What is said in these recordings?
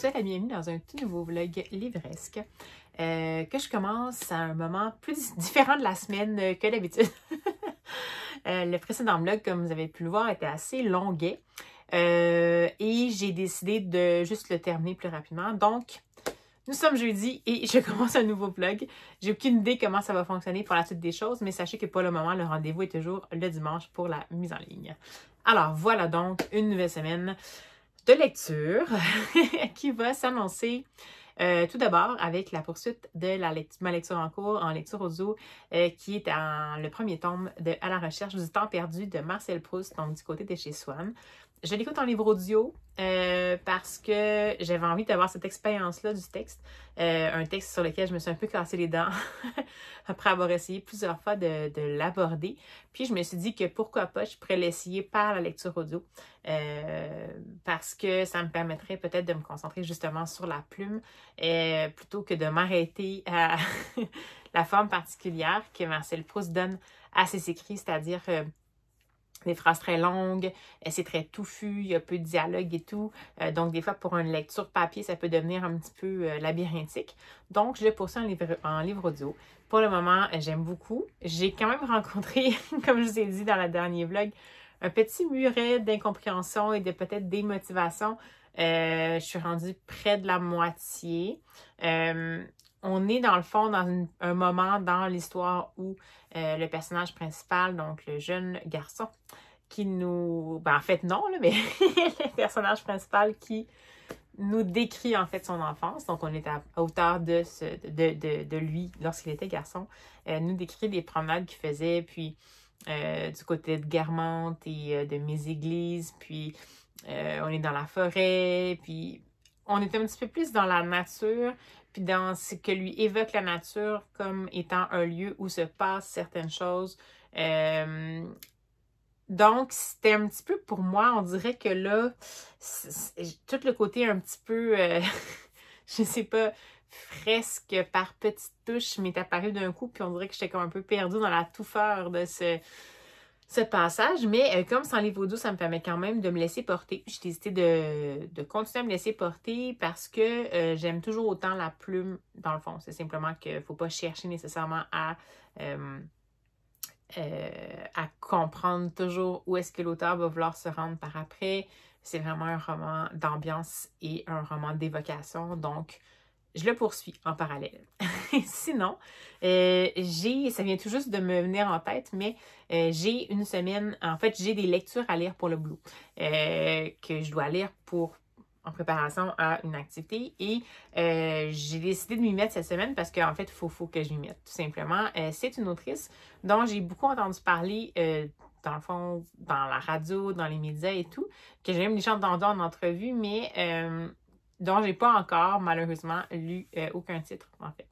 souhaite la bienvenue dans un tout nouveau vlog livresque que je commence à un moment plus différent de la semaine que d'habitude. Le précédent vlog, comme vous avez pu le voir, était assez longuet et j'ai décidé de juste le terminer plus rapidement. Donc, nous sommes jeudi et je commence un nouveau vlog. J'ai aucune idée comment ça va fonctionner pour la suite des choses, mais sachez que pour le moment, le rendez-vous est toujours le dimanche pour la mise en ligne. Alors, voilà donc une nouvelle semaine de lecture qui va s'annoncer tout d'abord avec la poursuite de ma lecture en cours en lecture audio qui est le premier tome de À la recherche du temps perdu de Marcel Proust, donc du côté de chez Swan. Je l'écoute en livre audio parce que j'avais envie d'avoir cette expérience-là du texte. Un texte sur lequel je me suis un peu cassé les dents après avoir essayé plusieurs fois de l'aborder. Puis je me suis dit que pourquoi pas, je pourrais l'essayer par la lecture audio parce que ça me permettrait peut-être de me concentrer justement sur la plume plutôt que de m'arrêter à la forme particulière que Marcel Proust donne à ses écrits, c'est-à-dire des phrases très longues, c'est très touffu, il y a peu de dialogue et tout. Donc, des fois, pour une lecture papier, ça peut devenir un petit peu labyrinthique. Donc, je le poursuis en livre audio. Pour le moment, j'aime beaucoup. J'ai quand même rencontré, comme je vous ai dit dans le dernier vlog, un petit muret d'incompréhension et de peut-être démotivation. Je suis rendue près de la moitié. On est dans le fond dans un moment dans l'histoire où le personnage principal, donc le jeune garçon, qui nous... Ben, en fait, non, là, mais le personnage principal qui nous décrit en fait son enfance. Donc, on est à hauteur de lui lorsqu'il était garçon. Nous décrit les promenades qu'il faisait, puis du côté de Guermantes et de Méséglise, puis on est dans la forêt, puis on est un petit peu plus dans la nature, puis dans ce que lui évoque la nature comme étant un lieu où se passent certaines choses. Donc, c'était un petit peu pour moi, on dirait que là, tout le côté un petit peu, je sais pas, fresque par petites touches m'est apparu d'un coup, puis on dirait que j'étais comme un peu perdue dans la touffeur de ce passage, mais comme c'est en livre audio, ça me permet quand même de me laisser porter. J'ai décidé de continuer à me laisser porter parce que j'aime toujours autant la plume, dans le fond. C'est simplement qu'il ne faut pas chercher nécessairement à comprendre toujours où est-ce que l'auteur va vouloir se rendre par après. C'est vraiment un roman d'ambiance et un roman d'évocation, donc je le poursuis en parallèle. Sinon, ça vient tout juste de me venir en tête, mais j'ai une semaine, en fait, j'ai des lectures à lire pour le boulot que je dois lire en préparation à une activité et j'ai décidé de m'y mettre cette semaine parce qu'en fait, il faut que je m'y mette, tout simplement. C'est une autrice dont j'ai beaucoup entendu parler dans le fond, dans la radio, dans les médias et tout, que j'ai même déjà entendu en entrevue, mais dont j'ai pas encore, malheureusement, lu aucun titre, en fait,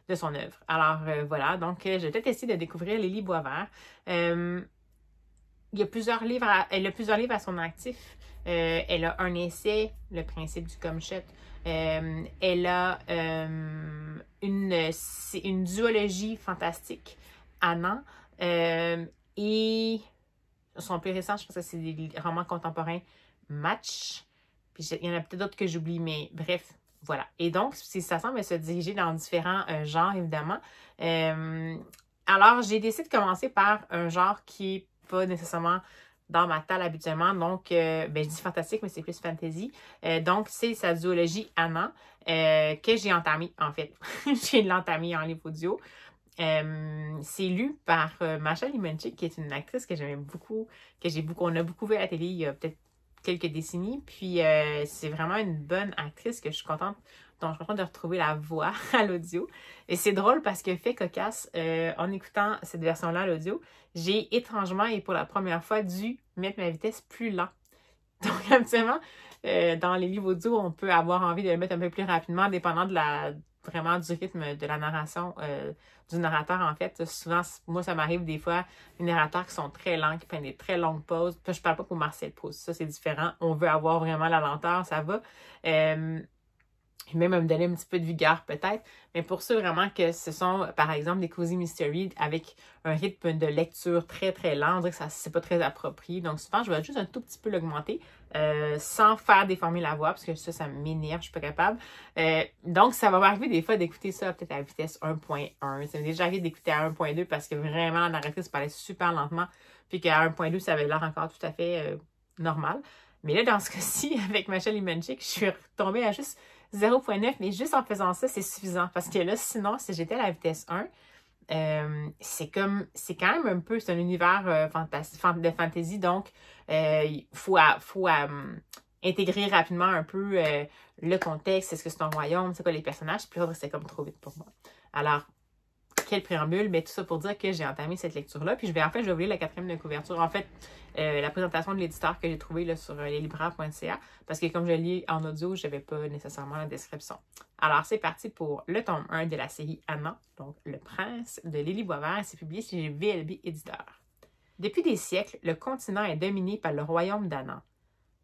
de son œuvre. Alors, voilà, donc je vais peut-être essayer de découvrir Lily Boisvert. Il y a plusieurs livres, elle a plusieurs livres à son actif. Elle a un essai, Le principe du come-shot. Elle a une duologie fantastique, Anna. Et son plus récent, je pense que c'est des romans contemporains, Match. Puis il y en a peut-être d'autres que j'oublie, mais bref, voilà. Et donc, ça semble se diriger dans différents genres, évidemment. Alors, j'ai décidé de commencer par un genre qui n'est pas nécessairement dans ma table habituellement. Donc, je dis fantastique, mais c'est plus fantasy. Donc, c'est sa duologie Anna que j'ai entamée, en fait. J'ai l'entamée en livre audio. C'est lu par Masha Limonchik, qui est une actrice que j'aimais beaucoup, on a beaucoup vu à la télé il y a peut-être quelques décennies, puis c'est vraiment une bonne actrice que je suis contente de retrouver la voix à l'audio. Et c'est drôle parce que fait cocasse, en écoutant cette version-là à l'audio, j'ai étrangement et pour la première fois dû mettre ma vitesse plus lent. Donc habituellement, dans les livres audio, on peut avoir envie de le mettre un peu plus rapidement, dépendant vraiment du rythme de la narration du narrateur, en fait. Souvent, moi, ça m'arrive des fois, les narrateurs qui sont très lents, qui prennent des très longues pauses. Puis, je parle pas pour Marcel Proust, ça, c'est différent. On veut avoir vraiment la lenteur, ça va. Et même à me donner un petit peu de vigueur peut-être, mais pour ceux vraiment que ce sont, par exemple, des cozy mystery avec un rythme de lecture très très lent, on dirait que ça c'est pas très approprié. Donc souvent, je vais juste un tout petit peu l'augmenter sans faire déformer la voix, parce que ça m'énerve, je suis pas capable. Donc ça va m'arriver des fois d'écouter ça peut-être à vitesse 1.1. Ça m'est déjà arrivé d'écouter à 1.2 parce que vraiment la narratrice parlait super lentement, puis qu'à 1.2, ça avait l'air encore tout à fait normal. Mais là, dans ce cas-ci, avec Michelle Imenchik, je suis retombée à juste 0.9, mais juste en faisant ça, c'est suffisant. Parce que là, sinon, si j'étais à la vitesse 1, c'est quand même un peu, c'est un univers de fantasy, donc il faut intégrer rapidement un peu le contexte, est-ce que c'est un royaume, c'est quoi les personnages, puis là, c'est comme trop vite pour moi. Alors, quel préambule, mais tout ça pour dire que j'ai entamé cette lecture-là, puis je vais vous lire la 4e de couverture. En fait, la présentation de l'éditeur que j'ai trouvé là, sur leslibraires.ca, parce que comme je lis en audio, je n'avais pas nécessairement la description. Alors, c'est parti pour le tome 1 de la série Anna, donc Le Prince de Lily Boisvert, c'est publié chez VLB Éditeur. Depuis des siècles, le continent est dominé par le royaume d'Anna,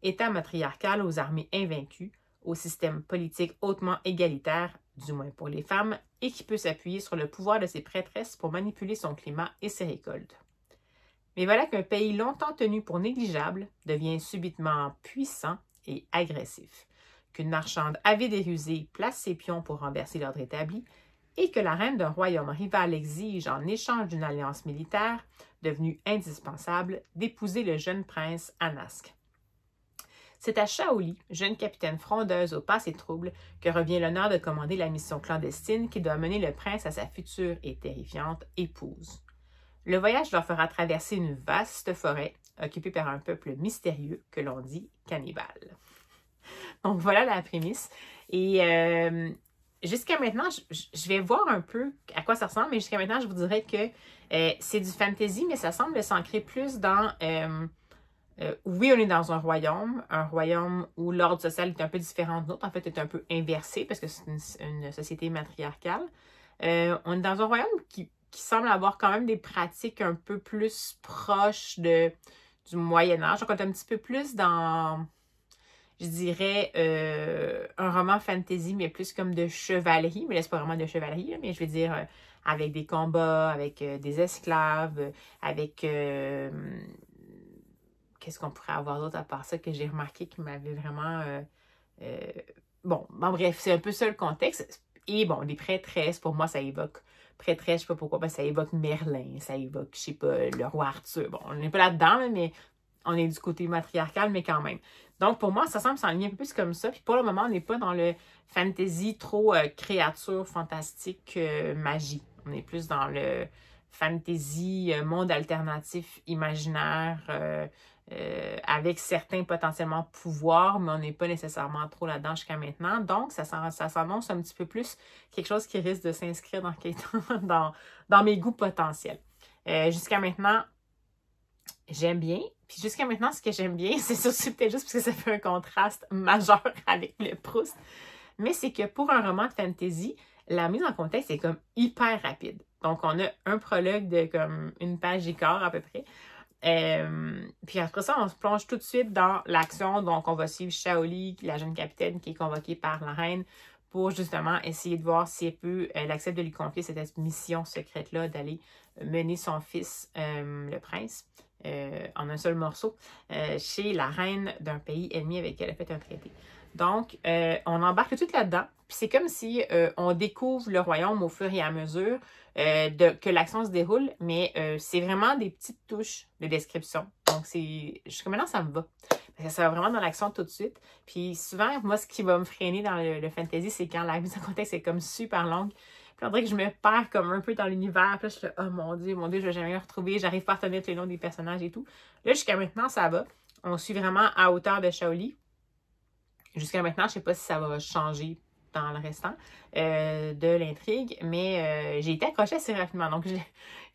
État matriarcal aux armées invaincues, au système politique hautement égalitaire, du moins pour les femmes, et qui peut s'appuyer sur le pouvoir de ses prêtresses pour manipuler son climat et ses récoltes. Mais voilà qu'un pays longtemps tenu pour négligeable devient subitement puissant et agressif, qu'une marchande avide et rusée place ses pions pour renverser l'ordre établi, et que la reine d'un royaume rival exige, en échange d'une alliance militaire, devenue indispensable, d'épouser le jeune prince Anask. C'est à Shaoli, jeune capitaine frondeuse au passé trouble, que revient l'honneur de commander la mission clandestine qui doit mener le prince à sa future et terrifiante épouse. Le voyage leur fera traverser une vaste forêt, occupée par un peuple mystérieux que l'on dit cannibale. Donc voilà la prémisse. Et jusqu'à maintenant, je vais voir un peu à quoi ça ressemble, mais jusqu'à maintenant, je vous dirais que c'est du fantasy, mais ça semble s'ancrer plus dans... oui, on est dans un royaume où l'ordre social est un peu différent de l'autre, en fait, est un peu inversé parce que c'est une société matriarcale. On est dans un royaume qui semble avoir quand même des pratiques un peu plus proches du Moyen-Âge. Donc, on est un petit peu plus dans, je dirais, un roman fantasy, mais plus comme de chevalerie. Mais là, c'est pas vraiment de chevalerie, là, mais je veux dire, avec des combats, avec des esclaves, avec... Qu'est-ce qu'on pourrait avoir d'autre à part ça que j'ai remarqué qui m'avait vraiment... bon, bref, c'est un peu ça le contexte. Et bon, des prêtresses, pour moi, ça évoque... Prêtresse, je sais pas pourquoi, ben, ça évoque Merlin, ça évoque, je sais pas, le roi Arthur. Bon, on n'est pas là-dedans, mais on est du côté matriarcal, mais quand même. Donc, pour moi, ça semble s'enligner un peu plus comme ça. Puis pour le moment, on n'est pas dans le fantasy trop créature fantastique magie. On est plus dans le fantasy monde alternatif imaginaire avec certains potentiellement pouvoirs, mais on n'est pas nécessairement trop là-dedans jusqu'à maintenant. Donc, ça s'annonce un petit peu plus quelque chose qui risque de s'inscrire dans mes goûts potentiels. Jusqu'à maintenant, j'aime bien. Puis jusqu'à maintenant, ce que j'aime bien, c'est surtout peut-être juste parce que ça fait un contraste majeur avec le Proust, mais c'est que pour un roman de fantasy, la mise en contexte est comme hyper rapide. Donc, on a un prologue de comme une page et quart à peu près. Puis après ça, on se plonge tout de suite dans l'action. Donc, on va suivre Shaoli, la jeune capitaine qui est convoquée par la reine pour justement essayer de voir si elle accepte de lui confier cette mission secrète-là d'aller mener son fils, le prince, en un seul morceau, chez la reine d'un pays ennemi avec qui elle a fait un traité. Donc, on embarque tout de suite là-dedans. Puis c'est comme si on découvre le royaume au fur et à mesure que l'action se déroule, mais c'est vraiment des petites touches de description. Donc, jusqu'à maintenant, ça me va. Parce que ça va vraiment dans l'action tout de suite. Puis souvent, moi, ce qui va me freiner dans le fantasy, c'est quand la mise en contexte est comme super longue. Puis on dirait que je me perds comme un peu dans l'univers. Puis là, je suis là, oh mon Dieu, je vais jamais le retrouver. J'arrive pas à retenir les noms des personnages et tout. Là, jusqu'à maintenant, ça va. On suit vraiment à hauteur de Shaoli. Jusqu'à maintenant, je sais pas si ça va changer dans le restant de l'intrigue, mais j'ai été accrochée assez rapidement. Donc,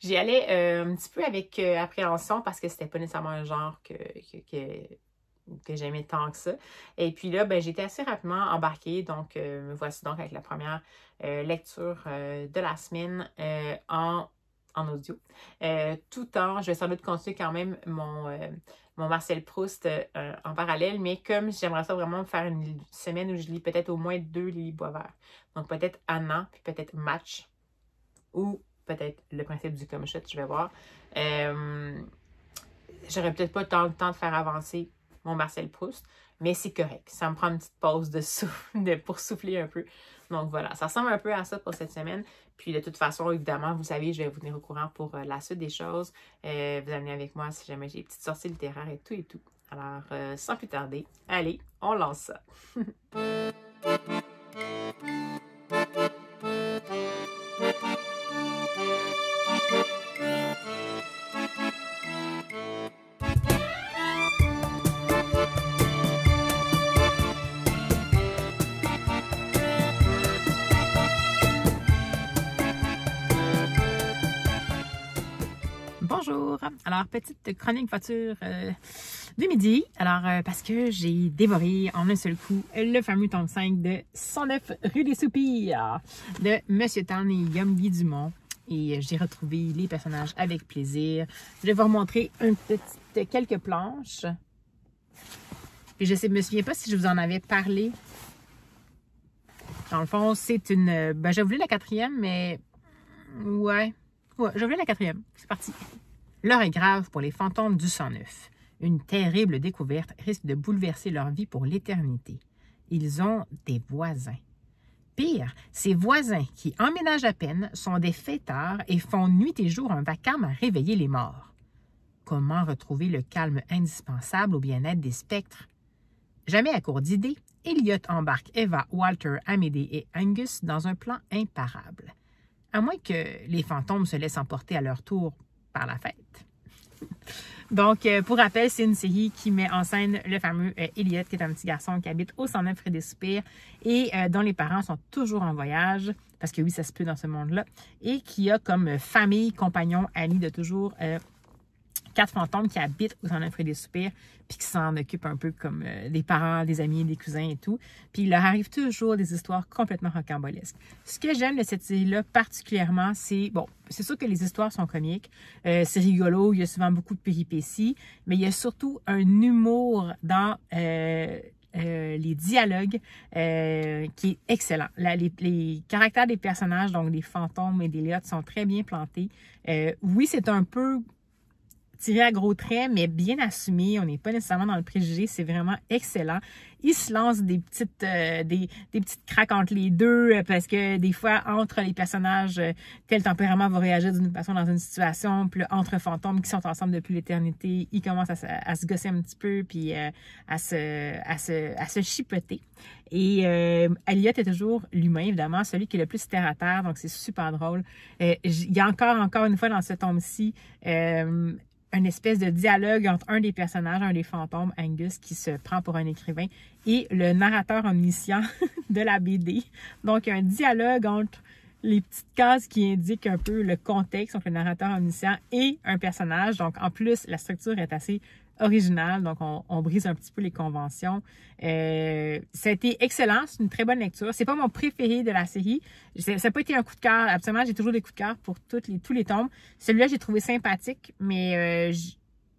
j'y allais un petit peu avec appréhension parce que c'était pas nécessairement un genre que j'aimais tant que ça. Et puis là, ben, j'ai été assez rapidement embarquée. Donc, me voici donc avec la première lecture de la semaine en en audio. Tout en, je vais sans doute continuer quand même mon Marcel Proust en parallèle, mais comme j'aimerais ça vraiment faire une semaine où je lis peut-être au moins 2 Lily Boisvert. Donc peut-être Anna, puis peut-être Match, ou peut-être Le Principe du Come-Shot, je vais voir. J'aurais peut-être pas tant le temps de faire avancer mon Marcel Proust, mais c'est correct. Ça me prend une petite pause pour souffler un peu. Donc voilà, ça ressemble un peu à ça pour cette semaine. Puis de toute façon, évidemment, vous savez, je vais vous tenir au courant pour la suite des choses. Vous amenez avec moi si jamais j'ai des petites sorties littéraires et tout et tout. Alors, sans plus tarder, allez, on lance ça. Bonjour! Alors, petite chronique voiture de midi. Alors, parce que j'ai dévoré en un seul coup le fameux tome 5 de 109 rue des Soupirs de Monsieur Tan et Yumbi Dumont. Et j'ai retrouvé les personnages avec plaisir. Je vais vous remontrer quelques planches. Puis je me souviens pas si je vous en avais parlé. Dans le fond, c'est une... Ben, j'ai voulu la 4e, mais... Ouais, j'ai voulu la 4e. C'est parti. L'heure est grave pour les fantômes du 109. Une terrible découverte risque de bouleverser leur vie pour l'éternité. Ils ont des voisins. Pire, ces voisins qui emménagent à peine sont des fêtards et font nuit et jour un vacarme à réveiller les morts. Comment retrouver le calme indispensable au bien-être des spectres? Jamais à court d'idées, Elliot embarque Eva, Walter, Amédée et Angus dans un plan imparable. À moins que les fantômes se laissent emporter à leur tour par la fête. Donc, pour rappel, c'est une série qui met en scène le fameux Elliot, qui est un petit garçon qui habite au 109 rue des Soupirs et dont les parents sont toujours en voyage, parce que oui, ça se peut dans ce monde-là, et qui a comme famille, compagnon, amis de toujours 4 fantômes qui habitent au 109 rue des Soupirs, puis qui s'en occupent un peu comme des parents, des amis, des cousins et tout. Puis il leur arrive toujours des histoires complètement rocambolesques. Ce que j'aime de cette série-là particulièrement, c'est, bon, c'est sûr que les histoires sont comiques, c'est rigolo, il y a souvent beaucoup de péripéties, mais il y a surtout un humour dans les dialogues qui est excellent. Les caractères des personnages, donc des fantômes et des Elliot, sont très bien plantés. Oui, c'est un peu tiré à gros traits, mais bien assumé. On n'est pas nécessairement dans le préjugé. C'est vraiment excellent. Il se lance des petites craques entre les deux parce que des fois, entre les personnages, tel tempérament va réagir d'une façon dans une situation. Puis là, entre fantômes qui sont ensemble depuis l'éternité, ils commencent à se gosser un petit peu puis à se chipoter. Et Elliot est toujours l'humain, évidemment, celui qui est le plus terre à terre. Donc, c'est super drôle. Il y a encore une fois dans ce tome-ci une espèce de dialogue entre un des personnages, un des fantômes, Angus, qui se prend pour un écrivain, et le narrateur omniscient de la BD. Donc, il y a un dialogue entre les petites cases qui indiquent un peu le contexte entre le narrateur omniscient et un personnage. Donc, en plus, la structure est assez originale, donc on brise un petit peu les conventions. Ça a été excellent, c'est une très bonne lecture. C'est pas mon préféré de la série. Ça n'a pas été un coup de cœur. Absolument, j'ai toujours des coups de cœur pour tous les tomes. Celui-là, j'ai trouvé sympathique, mais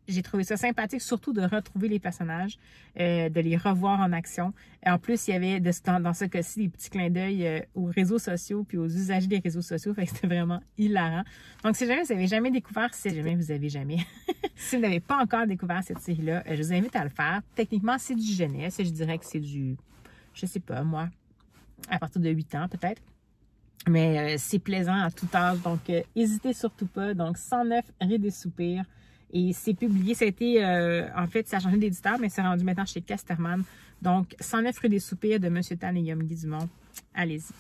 j'ai trouvé ça sympathique, surtout de retrouver les personnages, de les revoir en action. Et en plus, il y avait dans ce cas-ci des petits clins d'œil aux réseaux sociaux puis aux usagers des réseaux sociaux. Fait que c'était vraiment hilarant. Donc, si jamais vous n'avez jamais découvert, si vous n'avez pas encore découvert cette série-là, je vous invite à le faire. Techniquement, c'est du jeunesse. Je dirais que c'est du, je sais pas, moi, à partir de 8 ans peut-être. Mais c'est plaisant à tout âge. Donc, n'hésitez surtout pas. Donc, 109 rue des Soupirs. Et c'est publié, ça a été, en fait, ça a changé d'éditeur, mais c'est rendu maintenant chez Casterman. Donc, 109 rue des Soupirs de M. Tan et Yumbi Dumont. Allez-y.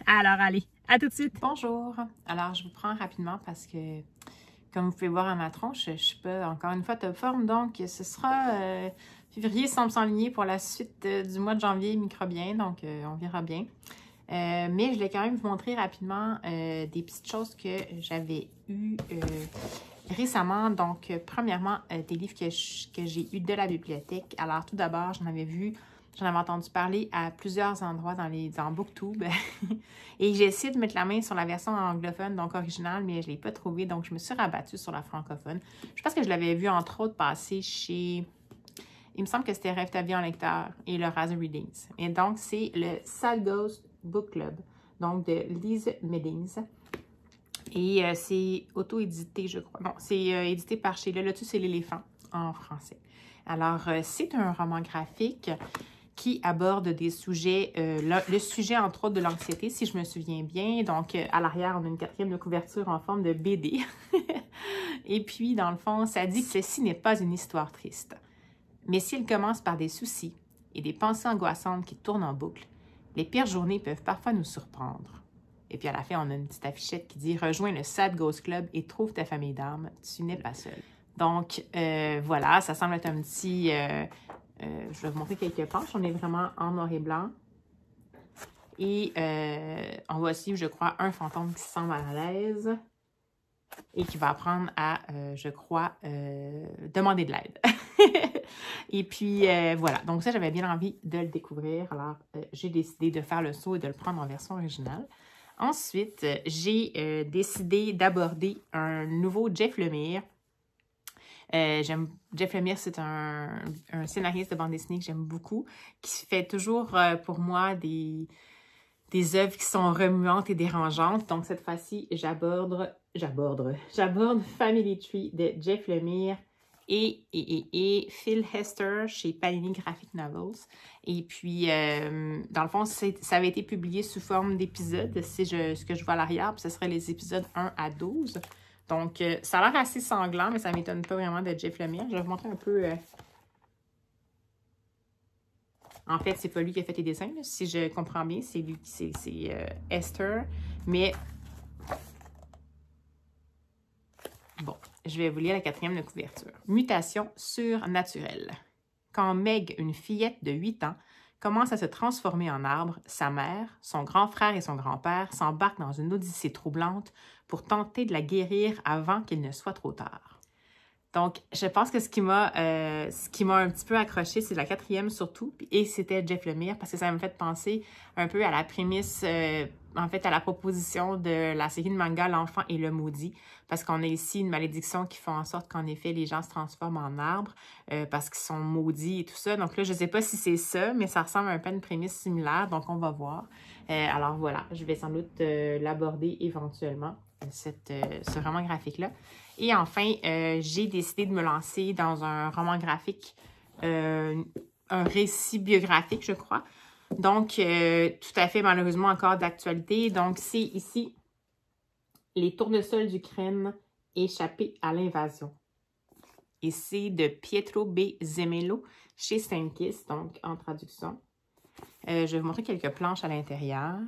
Alors, allez, à tout de suite. Bonjour. Alors, je vous prends rapidement parce que, comme vous pouvez voir à ma tronche, je ne suis pas encore une fois top forme. Donc, ce sera février semble s'enligner pour la suite du mois de janvier microbien. Donc, on verra bien. Mais je voulais quand même vous montrer rapidement des petites choses que j'avais eues récemment. Donc, premièrement, des livres que j'ai eus de la bibliothèque. Alors, tout d'abord, j'en avais vu J'en avais entendu parler à plusieurs endroits dans BookTube. Et j'ai essayé de mettre la main sur la version anglophone, donc originale, mais je ne l'ai pas trouvée. Donc, je me suis rabattue sur la francophone. Je pense que je l'avais vu, entre autres, passer chez... Il me semble que c'était Rêve ta vie en lecteur et le Raza Readings. Et donc, c'est le Sad Ghost Book Club, donc de Lise Meddings. Et c'est auto-édité, je crois. Non, c'est édité par chez Le Lotus et l'éléphant en français. Alors, c'est un roman graphique qui aborde des sujets, le sujet entre autres de l'anxiété, si je me souviens bien. Donc, à l'arrière, on a une 4e de couverture en forme de BD. Et puis, dans le fond, ça dit que ceci n'est pas une histoire triste. Mais s'il commence par des soucis et des pensées angoissantes qui tournent en boucle, les pires journées peuvent parfois nous surprendre. Et puis à la fin, on a une petite affichette qui dit « Rejoins le Sad Ghost Club et trouve ta famille d'âmes, tu n'es pas seul. » Donc, voilà, ça semble être un petit... je vais vous montrer quelques pages. On est vraiment en noir et blanc. Et on voit aussi, je crois, un fantôme qui se sent mal à l'aise et qui va apprendre à, je crois, demander de l'aide. Et puis, voilà. Donc ça, j'avais bien envie de le découvrir. Alors, j'ai décidé de faire le saut et de le prendre en version originale. Ensuite, j'ai décidé d'aborder un nouveau Jeff Lemire. Jeff Lemire, c'est un scénariste de bande dessinée que j'aime beaucoup, qui fait toujours pour moi des œuvres qui sont remuantes et dérangeantes. Donc, cette fois-ci, j'aborde Family Tree de Jeff Lemire et Phil Hester chez Panini Graphic Novels. Et puis, dans le fond, ça avait été publié sous forme d'épisodes. C'est ce que je vois à l'arrière, puis ce serait les épisodes 1 à 12. Donc, ça a l'air assez sanglant, mais ça ne m'étonne pas vraiment de Jeff Lemire. Je vais vous montrer un peu... En fait, c'est pas lui qui a fait les dessins, là. Si je comprends bien, c'est lui, c'est Esther. Mais bon, je vais vous lire la 4e de couverture. Mutation surnaturelle. Quand Meg, une fillette de 8 ans, commence à se transformer en arbre, sa mère, son grand frère et son grand-père s'embarquent dans une odyssée troublante pour tenter de la guérir avant qu'il ne soit trop tard. Donc, je pense que ce qui m'a un petit peu accroché, c'est la 4e surtout, et c'était Jeff Lemire, parce que ça m'a fait penser un peu à la prémisse, en fait, à la proposition de la série de manga L'Enfant et le Maudit, parce qu'on a ici une malédiction qui fait en sorte qu'en effet, les gens se transforment en arbres, parce qu'ils sont maudits et tout ça. Donc là, je ne sais pas si c'est ça, mais ça ressemble un peu à une prémisse similaire, donc on va voir. Alors voilà, je vais sans doute l'aborder éventuellement, ce roman graphique-là. Et enfin, j'ai décidé de me lancer dans un roman graphique, un récit biographique, je crois. Donc, tout à fait malheureusement encore d'actualité. Donc, c'est ici Les tournesols d'Ukraine échappés à l'invasion. Et c'est de Pietro B. Zemello chez Steinkiss, donc en traduction. Je vais vous montrer quelques planches à l'intérieur.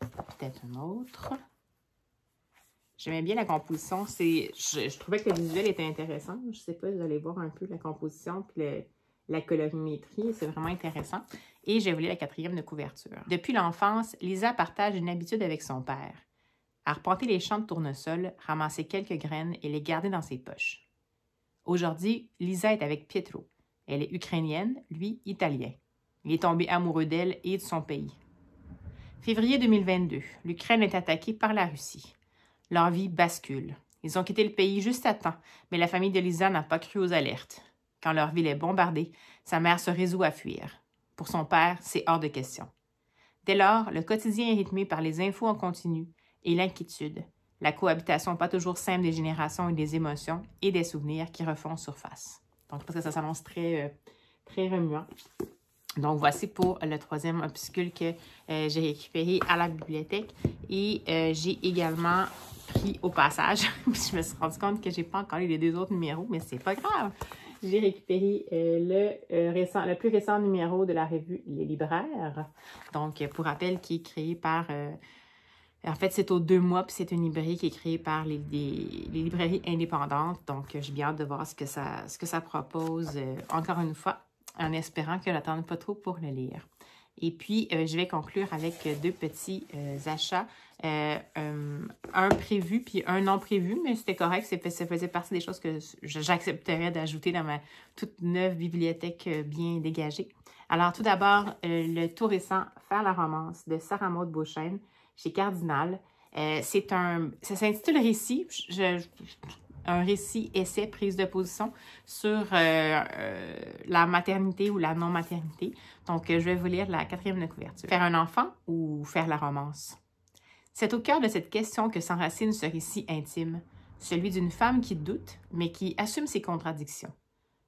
Peut-être un autre. J'aimais bien la composition. Je trouvais que le visuel était intéressant. Je ne sais pas, vous allez voir un peu la composition et la colorimétrie. C'est vraiment intéressant. Et je vais vous lire la 4e de couverture. Depuis l'enfance, Lisa partage une habitude avec son père. Arpenter les champs de tournesol, ramasser quelques graines et les garder dans ses poches. Aujourd'hui, Lisa est avec Pietro. Elle est ukrainienne, lui, italien. Il est tombé amoureux d'elle et de son pays. Février 2022, l'Ukraine est attaquée par la Russie. Leur vie bascule. Ils ont quitté le pays juste à temps, mais la famille de Lisa n'a pas cru aux alertes. Quand leur ville est bombardée, sa mère se résout à fuir. Pour son père, c'est hors de question. Dès lors, le quotidien est rythmé par les infos en continu et l'inquiétude, la cohabitation pas toujours simple des générations et des émotions et des souvenirs qui refont surface. Donc, je pense que ça s'annonce très remuant. Donc, voici pour le 3e opuscule que j'ai récupéré à la bibliothèque. Et j'ai également pris au passage, je me suis rendu compte que je n'ai pas encore lu les 2 autres numéros, mais c'est pas grave. J'ai récupéré le plus récent numéro de la revue Les Libraires. Donc, pour rappel, qui est créé par... en fait, c'est aux 2 mois, puis c'est une librairie qui est créée par les librairies indépendantes. Donc, j'ai bien hâte de voir ce que ça propose, encore une fois, en espérant que je n'attende pas trop pour le lire. Et puis, je vais conclure avec 2 petits achats un prévu puis un non prévu, mais c'était correct. Ça faisait partie des choses que j'accepterais d'ajouter dans ma toute neuve bibliothèque bien dégagée. Alors, tout d'abord, le tout récent « Faire la romance » de Sarah Maud Beauchesne chez Cardinal. Ça s'intitule « Récit ». Un récit, essai, prise de position sur la maternité ou la non-maternité. Donc, je vais vous lire la 4e de couverture. Faire un enfant ou faire la romance? C'est au cœur de cette question que s'enracine ce récit intime, celui d'une femme qui doute, mais qui assume ses contradictions.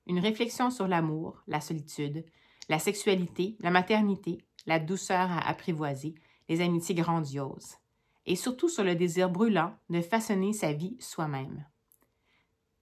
Une réflexion sur l'amour, la solitude, la sexualité, la maternité, la douceur à apprivoiser, les amitiés grandioses. Et surtout sur le désir brûlant de façonner sa vie soi-même.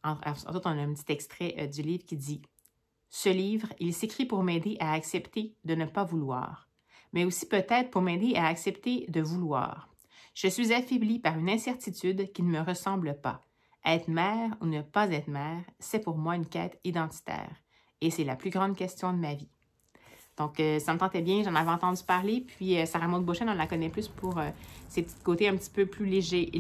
Ensuite, on a un petit extrait du livre qui dit « Ce livre, il s'écrit pour m'aider à accepter de ne pas vouloir, mais aussi peut-être pour m'aider à accepter de vouloir. Je suis affaiblie par une incertitude qui ne me ressemble pas. Être mère ou ne pas être mère, c'est pour moi une quête identitaire. Et c'est la plus grande question de ma vie. » Donc, ça me tentait bien, j'en avais entendu parler. Puis, Sarah Maud Beauchesne, on la connaît plus pour ses petits côtés un petit peu plus légers.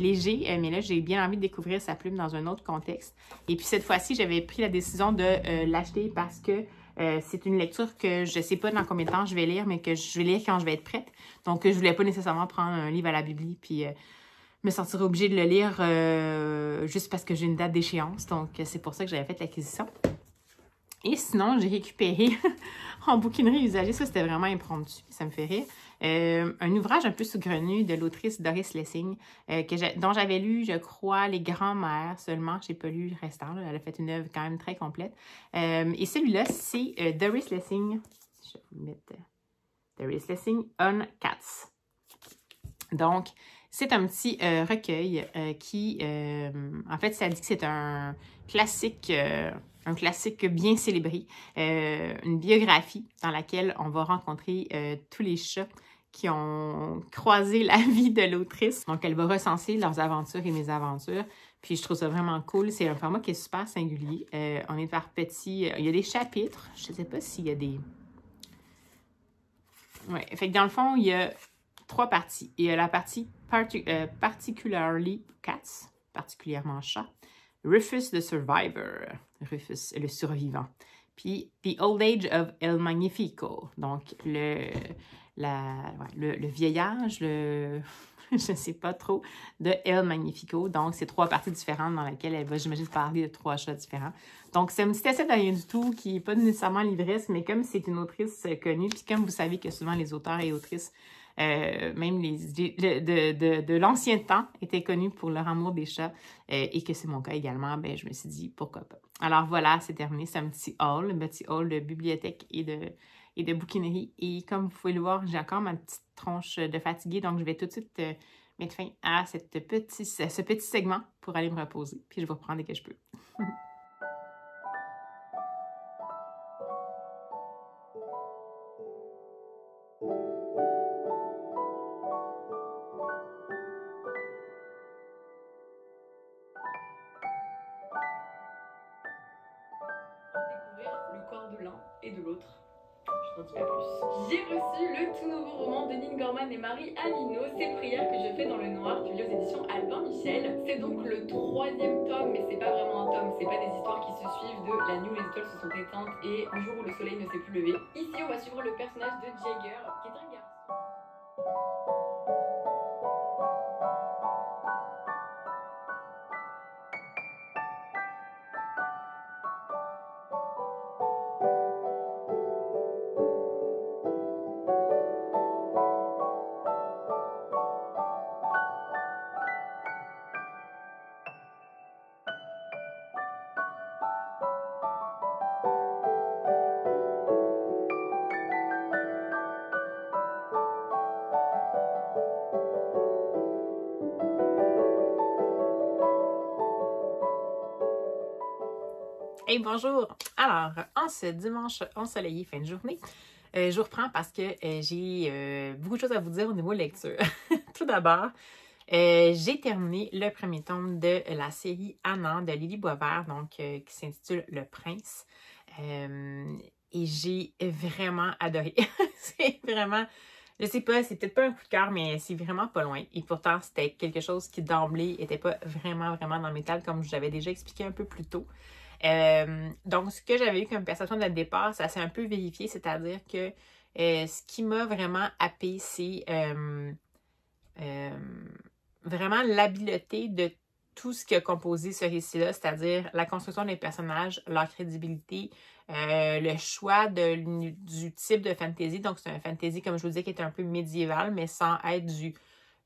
Mais là, j'ai bien envie de découvrir sa plume dans un autre contexte. Et puis, cette fois-ci, j'avais pris la décision de l'acheter parce que c'est une lecture que je ne sais pas dans combien de temps je vais lire, mais que je vais lire quand je vais être prête. Donc, je ne voulais pas nécessairement prendre un livre à la bibli puis me sentir obligée de le lire juste parce que j'ai une date d'échéance. Donc, c'est pour ça que j'avais fait l'acquisition. Et sinon, j'ai récupéré en bouquinerie usagée, ça c'était vraiment impromptu, ça me fait rire, un ouvrage un peu saugrenu de l'autrice Doris Lessing, dont j'avais lu, je crois, Les Grands-mères seulement, je n'ai pas lu le restant, là, elle a fait une œuvre quand même très complète. Et celui-là, c'est Doris Lessing, je vais vous mettre Doris Lessing on Cats. Donc, c'est un petit recueil qui, en fait, ça dit que c'est un classique bien célébré, une biographie dans laquelle on va rencontrer tous les chats qui ont croisé la vie de l'autrice. Donc, elle va recenser leurs aventures et mes aventures. Puis, je trouve ça vraiment cool. C'est un format qui est super singulier. On est par petits... il y a des chapitres. Je ne sais pas s'il y a des... Ouais, fait que dans le fond, il y a 3 parties. Il y a la partie Particularly Cats, particulièrement chat. Rufus the Survivor, Rufus le survivant. Puis The Old Age of El Magnifico, donc le vieillage, je ne sais pas trop, de El Magnifico. Donc, c'est 3 parties différentes dans lesquelles elle va, j'imagine, parler de 3 chats différents. Donc, c'est un petit essai de rien du tout qui n'est pas nécessairement l'ivresse, mais comme c'est une autrice connue, puis comme vous savez que souvent les auteurs et autrices même de l'ancien temps étaient connus pour leur amour des chats et que c'est mon cas également, ben, je me suis dit pourquoi pas. Alors voilà, c'est terminé, c'est un petit haul de bibliothèque et de bouquinerie. Et comme vous pouvez le voir, j'ai encore ma petite tronche de fatiguée, donc je vais tout de suite mettre fin à ce petit segment pour aller me reposer. Puis je vais reprendre dès que je peux. Le corps de l'un et de l'autre. Je n'en dis pas plus. J'ai reçu le tout nouveau roman de Nin Gorman et Marie Alino, Ces prières que je fais dans le noir, publié aux éditions Albin Michel. C'est donc le 3e tome, mais c'est pas vraiment un tome, c'est pas des histoires qui se suivent de la nuit où les étoiles se sont éteintes et un jour où le soleil ne s'est plus levé. Ici, on va suivre le personnage de Jagger, qui est un garçon. Hey, bonjour! Alors, en ce dimanche ensoleillé fin de journée, je vous reprends parce que j'ai beaucoup de choses à vous dire au niveau lecture. Tout d'abord, j'ai terminé le premier tome de la série Annan de Lily Boisvert, donc qui s'intitule Le Prince. Et j'ai vraiment adoré. C'est vraiment Je sais pas, c'est peut-être pas un coup de cœur, mais c'est vraiment pas loin. Et pourtant, c'était quelque chose qui d'emblée était pas vraiment dans le métal, comme je l'avais déjà expliqué un peu plus tôt. Donc, ce que j'avais eu comme perception dès le départ, ça s'est un peu vérifié, c'est-à-dire que ce qui m'a vraiment happé, c'est vraiment l'habileté de tout ce qui a composé ce récit-là, c'est-à-dire la construction des personnages, leur crédibilité, le choix du type de fantasy. Donc, c'est un fantasy, comme je vous disais, qui est un peu médiéval, mais sans être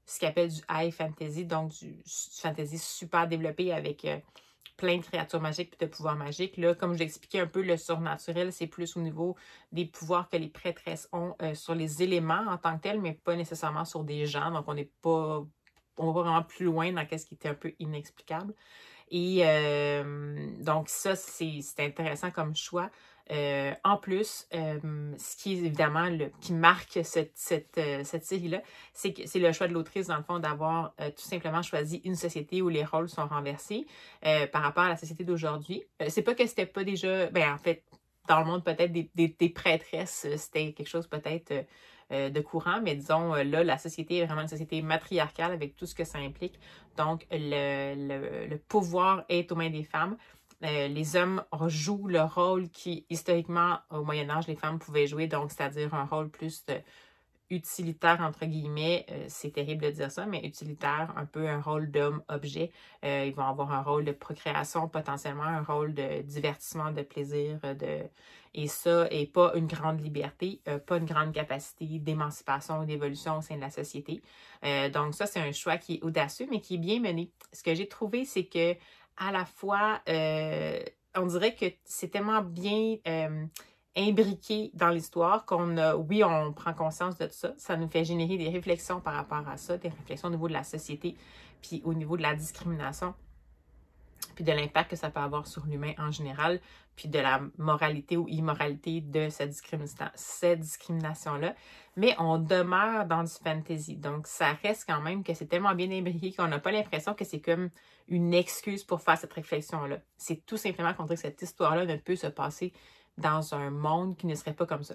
ce qu'on appelle du high fantasy, donc du fantasy super développé avec plein de créatures magiques et de pouvoirs magiques. Là, comme je l'expliquais un peu, le surnaturel, c'est plus au niveau des pouvoirs que les prêtresses ont sur les éléments en tant que tels, mais pas nécessairement sur des gens. Donc, on va vraiment plus loin dans ce qui était un peu inexplicable. Et donc, ça, c'est intéressant comme choix. En plus, ce qui est évidemment qui marque cette série-là, c'est le choix de l'autrice, dans le fond, d'avoir tout simplement choisi une société où les rôles sont renversés par rapport à la société d'aujourd'hui. C'est pas que c'était pas déjà... Ben, en fait, dans le monde, peut-être des prêtresses, c'était quelque chose peut-être de courant, mais disons, là, la société est vraiment une société matriarcale avec tout ce que ça implique. Donc, le pouvoir est aux mains des femmes. Les hommes jouent le rôle qui, historiquement, au Moyen-Âge, les femmes pouvaient jouer, donc c'est-à-dire un rôle plus utilitaire, entre guillemets, c'est terrible de dire ça, mais utilitaire, un peu un rôle d'homme-objet. Ils vont avoir un rôle de procréation, potentiellement un rôle de divertissement, de plaisir, et ça, et pas une grande liberté, pas une grande capacité d'émancipation ou d'évolution au sein de la société. Donc ça, c'est un choix qui est audacieux, mais qui est bien mené. Ce que j'ai trouvé, c'est que à la fois, on dirait que c'est tellement bien imbriqué dans l'histoire oui, on prend conscience de tout ça. Ça nous fait générer des réflexions par rapport à ça, des réflexions au niveau de la société, puis au niveau de la discrimination, puis de l'impact que ça peut avoir sur l'humain en général, puis de la moralité ou immoralité de cette discrimination-là. Mais on demeure dans du fantasy. Donc, ça reste quand même que c'est tellement bien imbriqué qu'on n'a pas l'impression que c'est comme une excuse pour faire cette réflexion-là. C'est tout simplement qu'on dirait que cette histoire-là ne peut se passer dans un monde qui ne serait pas comme ça.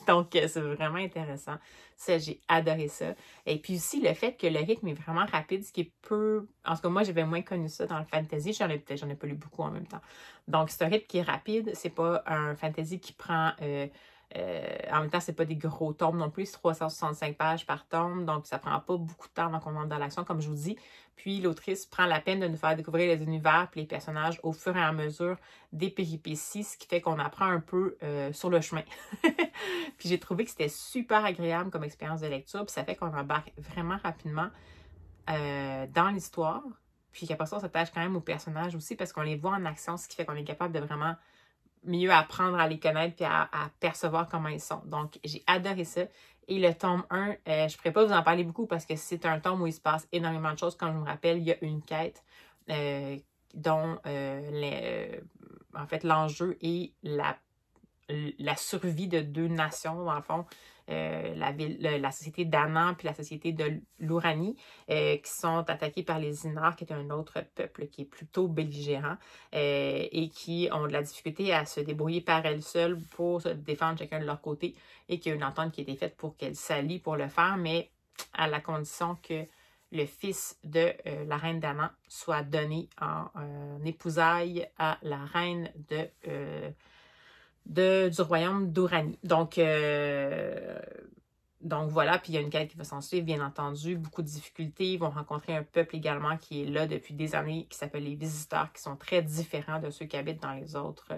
Donc, c'est vraiment intéressant. Ça, j'ai adoré ça. Et puis aussi, le fait que le rythme est vraiment rapide, ce qui est peu... En tout cas, moi, j'avais moins connu ça dans le fantasy. J'en ai pas lu beaucoup en même temps. Donc, c'est un rythme qui est rapide. C'est pas un fantasy qui prend... en même temps, c'est pas des gros tomes non plus. C'est 365 pages par tome. Donc, ça prend pas beaucoup de temps avant qu'on entre dans l'action, comme je vous dis. Puis, l'autrice prend la peine de nous faire découvrir les univers et les personnages au fur et à mesure des péripéties, ce qui fait qu'on apprend un peu sur le chemin. Puis, j'ai trouvé que c'était super agréable comme expérience de lecture. Puis, ça fait qu'on embarque vraiment rapidement dans l'histoire. Puis, qu'après ça, on s'attache quand même aux personnages aussi parce qu'on les voit en action, ce qui fait qu'on est capable de vraiment mieux apprendre à les connaître puis à percevoir comment ils sont. Donc, j'ai adoré ça. Et le tome 1, je ne pourrais pas vous en parler beaucoup parce que c'est un tome où il se passe énormément de choses. Comme je me rappelle, il y a une quête dont en fait l'enjeu est la survie de deux nations, dans le fond. La société d'Anan puis la société de l'Uranie qui sont attaquées par les Inars, qui est un autre peuple qui est plutôt belligérant et qui ont de la difficulté à se débrouiller par elles seules pour se défendre chacun de leur côté et qu'il y a une entente qui a été faite pour qu'elles s'allient pour le faire, mais à la condition que le fils de la reine d'Anan soit donné en épousailles à la reine du royaume d'Uranie. Donc voilà, puis il y a une quête qui va s'en suivre, bien entendu, beaucoup de difficultés. Ils vont rencontrer un peuple également qui est là depuis des années, qui s'appelle les visiteurs, qui sont très différents de ceux qui habitent dans les autres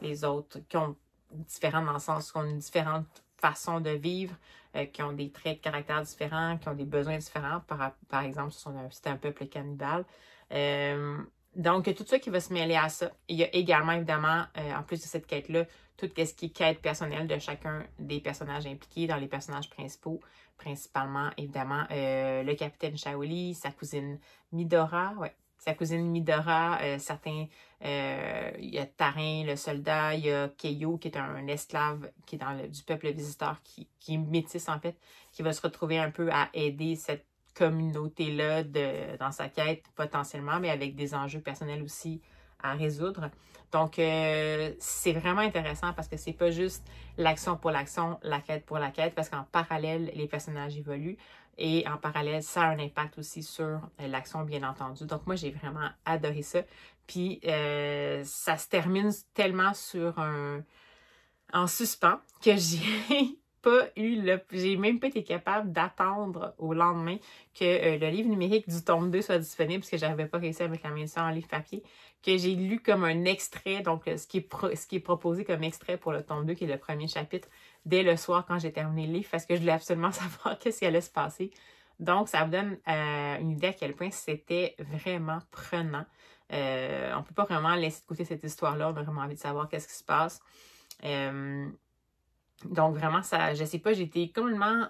qui ont différents dans le sens qu'on a une différente façon de vivre, qui ont des traits de caractère différents, qui ont des besoins différents. Par exemple, c'est un peuple cannibale. Donc, tout ça qui va se mêler à ça. Il y a également, évidemment, en plus de cette quête-là, tout ce qui est quête personnelle de chacun des personnages impliqués dans les personnages principaux. Principalement, évidemment, le capitaine Shaoli, sa cousine Midora, sa cousine Midora, il y a Tarin, le soldat, il y a Keio, qui est un esclave qui est du peuple visiteur, qui est métis, en fait, qui va se retrouver un peu à aider cette communauté-là dans sa quête potentiellement, mais avec des enjeux personnels aussi à résoudre. Donc, c'est vraiment intéressant parce que c'est pas juste l'action pour l'action, la quête pour la quête, parce qu'en parallèle, les personnages évoluent et en parallèle, ça a un impact aussi sur l'action, bien entendu. Donc, moi, j'ai vraiment adoré ça. Puis, ça se termine tellement en suspens que j'ai même pas été capable d'attendre au lendemain que le livre numérique du tome 2 soit disponible parce que j'avais pas réussi à mettre la ça en livre papier, que j'ai lu comme un extrait, donc ce qui est proposé comme extrait pour le tome 2, qui est le premier chapitre, dès le soir quand j'ai terminé le livre, parce que je voulais absolument savoir qu'est-ce qui allait se passer. Donc, ça vous donne une idée à quel point c'était vraiment prenant. On peut pas vraiment laisser de côté cette histoire-là, on a vraiment envie de savoir qu'est-ce qui se passe. Donc, vraiment, ça, je sais pas, j'étais complètement,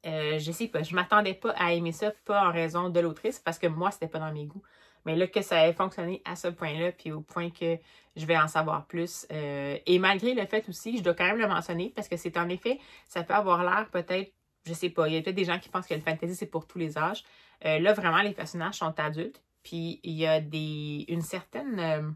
je sais pas, je m'attendais pas à aimer ça, pas en raison de l'autrice, parce que moi, c'était pas dans mes goûts. Mais là, que ça ait fonctionné à ce point-là, puis au point que je vais en savoir plus. Et malgré le fait aussi, je dois quand même le mentionner, parce que c'est en effet, ça peut avoir l'air peut-être, je sais pas, il y a peut-être des gens qui pensent que le fantasy, c'est pour tous les âges. Là, vraiment, les personnages sont adultes, puis il y a une certaine,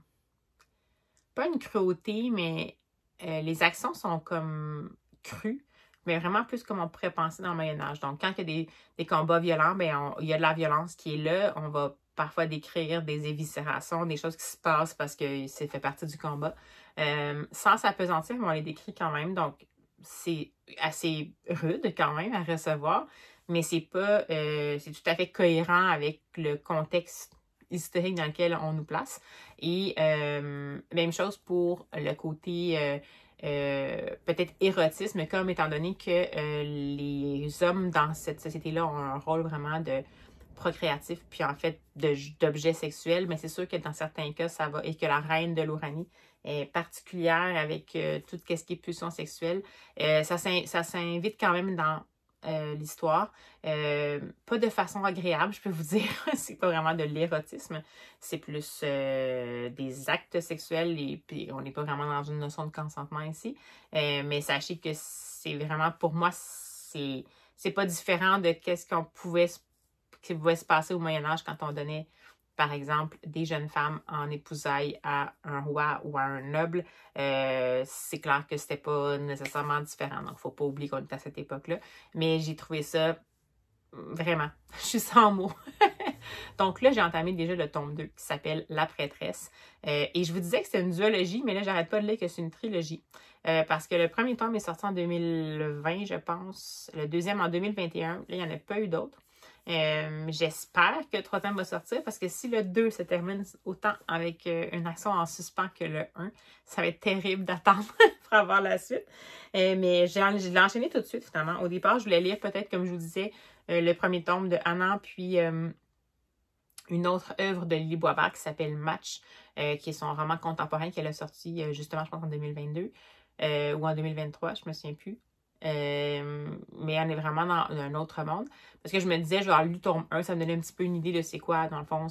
pas une cruauté, mais les actions sont comme crues, mais vraiment plus comme on pourrait penser dans le Moyen-Âge. Donc, quand il y a des combats violents, ben il y a de la violence qui est là. On va parfois décrire des éviscérations, des choses qui se passent parce que ça fait partie du combat. Sans s'apesantir, mais on les décrit quand même. Donc, c'est assez rude quand même à recevoir, mais c'est pas, c'est tout à fait cohérent avec le contexte historique dans lequel on nous place. Et même chose pour le côté peut-être érotisme, comme étant donné que les hommes dans cette société-là ont un rôle vraiment de procréatif, puis en fait d'objet sexuel, mais c'est sûr que dans certains cas, ça va, et que la reine de l'Uranie est particulière avec tout ce qui est pulsion sexuelle. Ça s'invite quand même dans l'histoire. Pas de façon agréable, je peux vous dire. C'est pas vraiment de l'érotisme. C'est plus des actes sexuels et puis on n'est pas vraiment dans une notion de consentement ici. Mais sachez que c'est vraiment, pour moi, c'est pas différent de qu'est-ce qui pouvait se passer au Moyen-Âge quand on donnait, par exemple, des jeunes femmes en épousailles à un roi ou à un noble. C'est clair que c'était pas nécessairement différent. Donc, faut pas oublier qu'on est à cette époque-là. Mais j'ai trouvé ça vraiment, je suis sans mots. Donc là, j'ai entamé déjà le tome 2 qui s'appelle La prêtresse. Et je vous disais que c'était une duologie, mais là, j'arrête pas de lire que c'est une trilogie. Parce que le premier tome est sorti en 2020, je pense. Le deuxième en 2021. Là, il n'y en a pas eu d'autres. J'espère que le troisième va sortir parce que si le 2 se termine autant avec une action en suspens que le 1, ça va être terrible d'attendre pour avoir la suite. Mais je l'ai enchaîné tout de suite finalement. Au départ, je voulais lire peut-être, comme je vous disais, le premier tome de Annan, puis une autre œuvre de Lily Boisvert qui s'appelle Match, qui est son roman contemporain qu'elle a sorti justement, je pense, en 2022 ou en 2023, je me souviens plus. Mais on est vraiment dans un autre monde. Parce que je me disais, je vais avoir lu tome 1, ça me donnait un petit peu une idée de c'est quoi, dans le fond,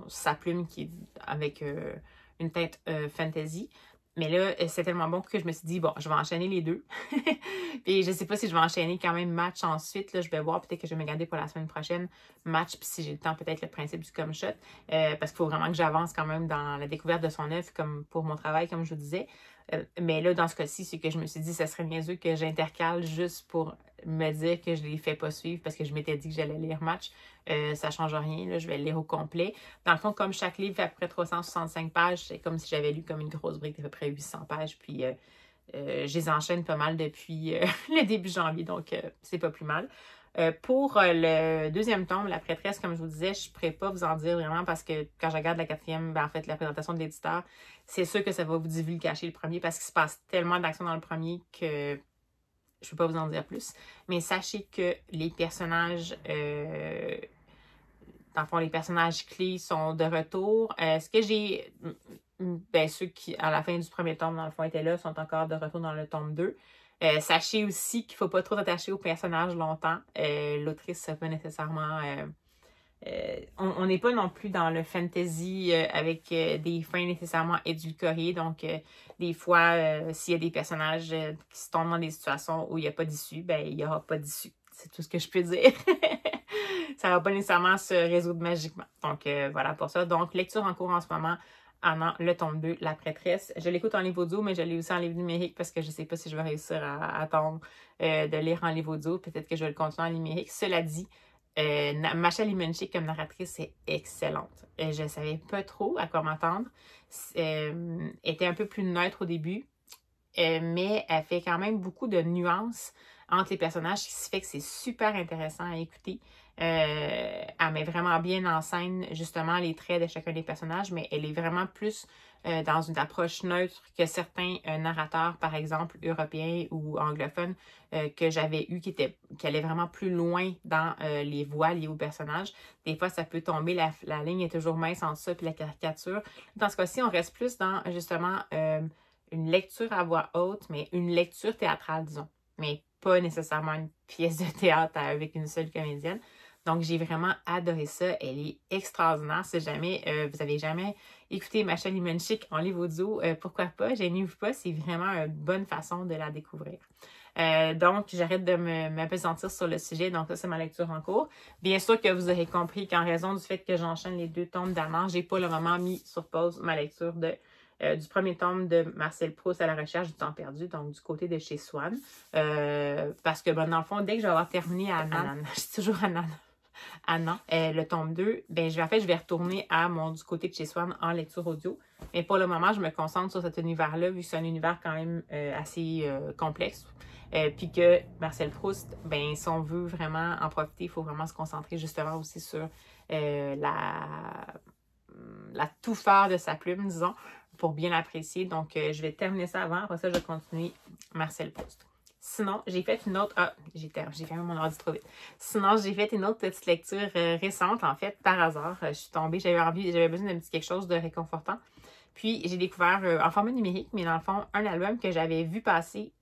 sa plume qui est avec une tête fantasy. Mais là, c'est tellement bon que je me suis dit, bon, je vais enchaîner les deux. Puis je sais pas si je vais enchaîner quand même Match ensuite. Là, je vais voir, peut-être que je vais me garder pour la semaine prochaine Match, puis si j'ai le temps, peut-être le principe du come shot. Parce qu'il faut vraiment que j'avance quand même dans la découverte de son œuvre, comme pour mon travail, comme je vous disais. Mais là, dans ce cas-ci, c'est que je me suis dit, ça serait niaiseux que j'intercale juste pour me dire que je ne les fais pas suivre parce que je m'étais dit que j'allais lire Match. Ça ne change rien, là, je vais le lire au complet. Dans le fond, comme chaque livre fait à peu près 365 pages, c'est comme si j'avais lu comme une grosse brique d'à peu près 800 pages. Puis je les enchaîne pas mal depuis le début janvier, donc c'est pas plus mal. Pour le deuxième tome, La prêtresse, comme je vous disais, je ne pourrais pas vous en dire vraiment parce que quand je regarde la quatrième, ben en fait, la présentation de l'éditeur, c'est sûr que ça va vous divulgacher le premier parce qu'il se passe tellement d'actions dans le premier que je ne peux pas vous en dire plus. Mais sachez que les personnages, dans le fond, les personnages clés sont de retour. Ce que j'ai... Ben, ceux qui, à la fin du premier tome, dans le fond, étaient là, sont encore de retour dans le tome 2. Sachez aussi qu'il ne faut pas trop s'attacher aux personnages longtemps. L'autrice ne peut pas nécessairement... on n'est pas non plus dans le fantasy avec des fins nécessairement édulcorées. Donc, des fois, s'il y a des personnages qui se tombent dans des situations où il n'y a pas d'issue, ben il n'y aura pas d'issue. C'est tout ce que je peux dire. Ça ne va pas nécessairement se résoudre magiquement. Donc, voilà pour ça. Donc, lecture en cours en ce moment. Anna, le tome 2, La prêtresse. Je l'écoute en livre audio, mais je l'ai aussi en livre numérique parce que je ne sais pas si je vais réussir à attendre de lire en livre audio. Peut-être que je vais le continuer en numérique. Cela dit, Masha Limonchik comme narratrice est excellente. Je ne savais pas trop à quoi m'attendre. Elle était un peu plus neutre au début, mais elle fait quand même beaucoup de nuances entre les personnages, ce qui fait que c'est super intéressant à écouter. Elle met vraiment bien en scène justement les traits de chacun des personnages, mais elle est vraiment plus dans une approche neutre que certains narrateurs, par exemple, européens ou anglophones que j'avais eu qui allaient vraiment plus loin dans les voix liées aux personnages. Des fois, ça peut tomber, la ligne est toujours mince entre ça et la caricature. Dans ce cas-ci, on reste plus dans justement une lecture à voix haute, mais une lecture théâtrale, disons. Mais pas nécessairement une pièce de théâtre avec une seule comédienne. Donc, j'ai vraiment adoré ça. Elle est extraordinaire. Si jamais vous n'avez jamais écouté Masha Limonchik en livre audio, pourquoi pas? Gênez-vous pas. C'est vraiment une bonne façon de la découvrir. Donc, j'arrête de m'apesantir sur le sujet. Donc, ça, c'est ma lecture en cours. Bien sûr que vous aurez compris qu'en raison du fait que j'enchaîne les 2 tomes d'Anna, j'ai pour le moment mis sur pause ma lecture du premier tome de Marcel Proust à la recherche du temps perdu, donc du côté de chez Swann. Parce que, bon, dans le fond, dès que je vais avoir terminé Anna, je dis toujours Anna, le tome 2, ben, je vais retourner du côté de chez Swann en lecture audio. Mais pour le moment, je me concentre sur cet univers-là, vu que c'est un univers quand même assez complexe. Puis que Marcel Proust, ben, si on veut vraiment en profiter, il faut vraiment se concentrer justement aussi sur la touffeur de sa plume, disons, pour bien l'apprécier. Donc, je vais terminer ça avant. Après ça, je vais continuer Marcel Proust. Sinon, j'ai fait une autre... Ah, j'ai fermé mon ordi trop vite. Sinon, j'ai fait une autre petite lecture récente, en fait, par hasard. Je suis tombée, j'avais besoin d'un petit quelque chose de réconfortant. Puis, j'ai découvert en format numérique, mais dans le fond, un album que j'avais vu passer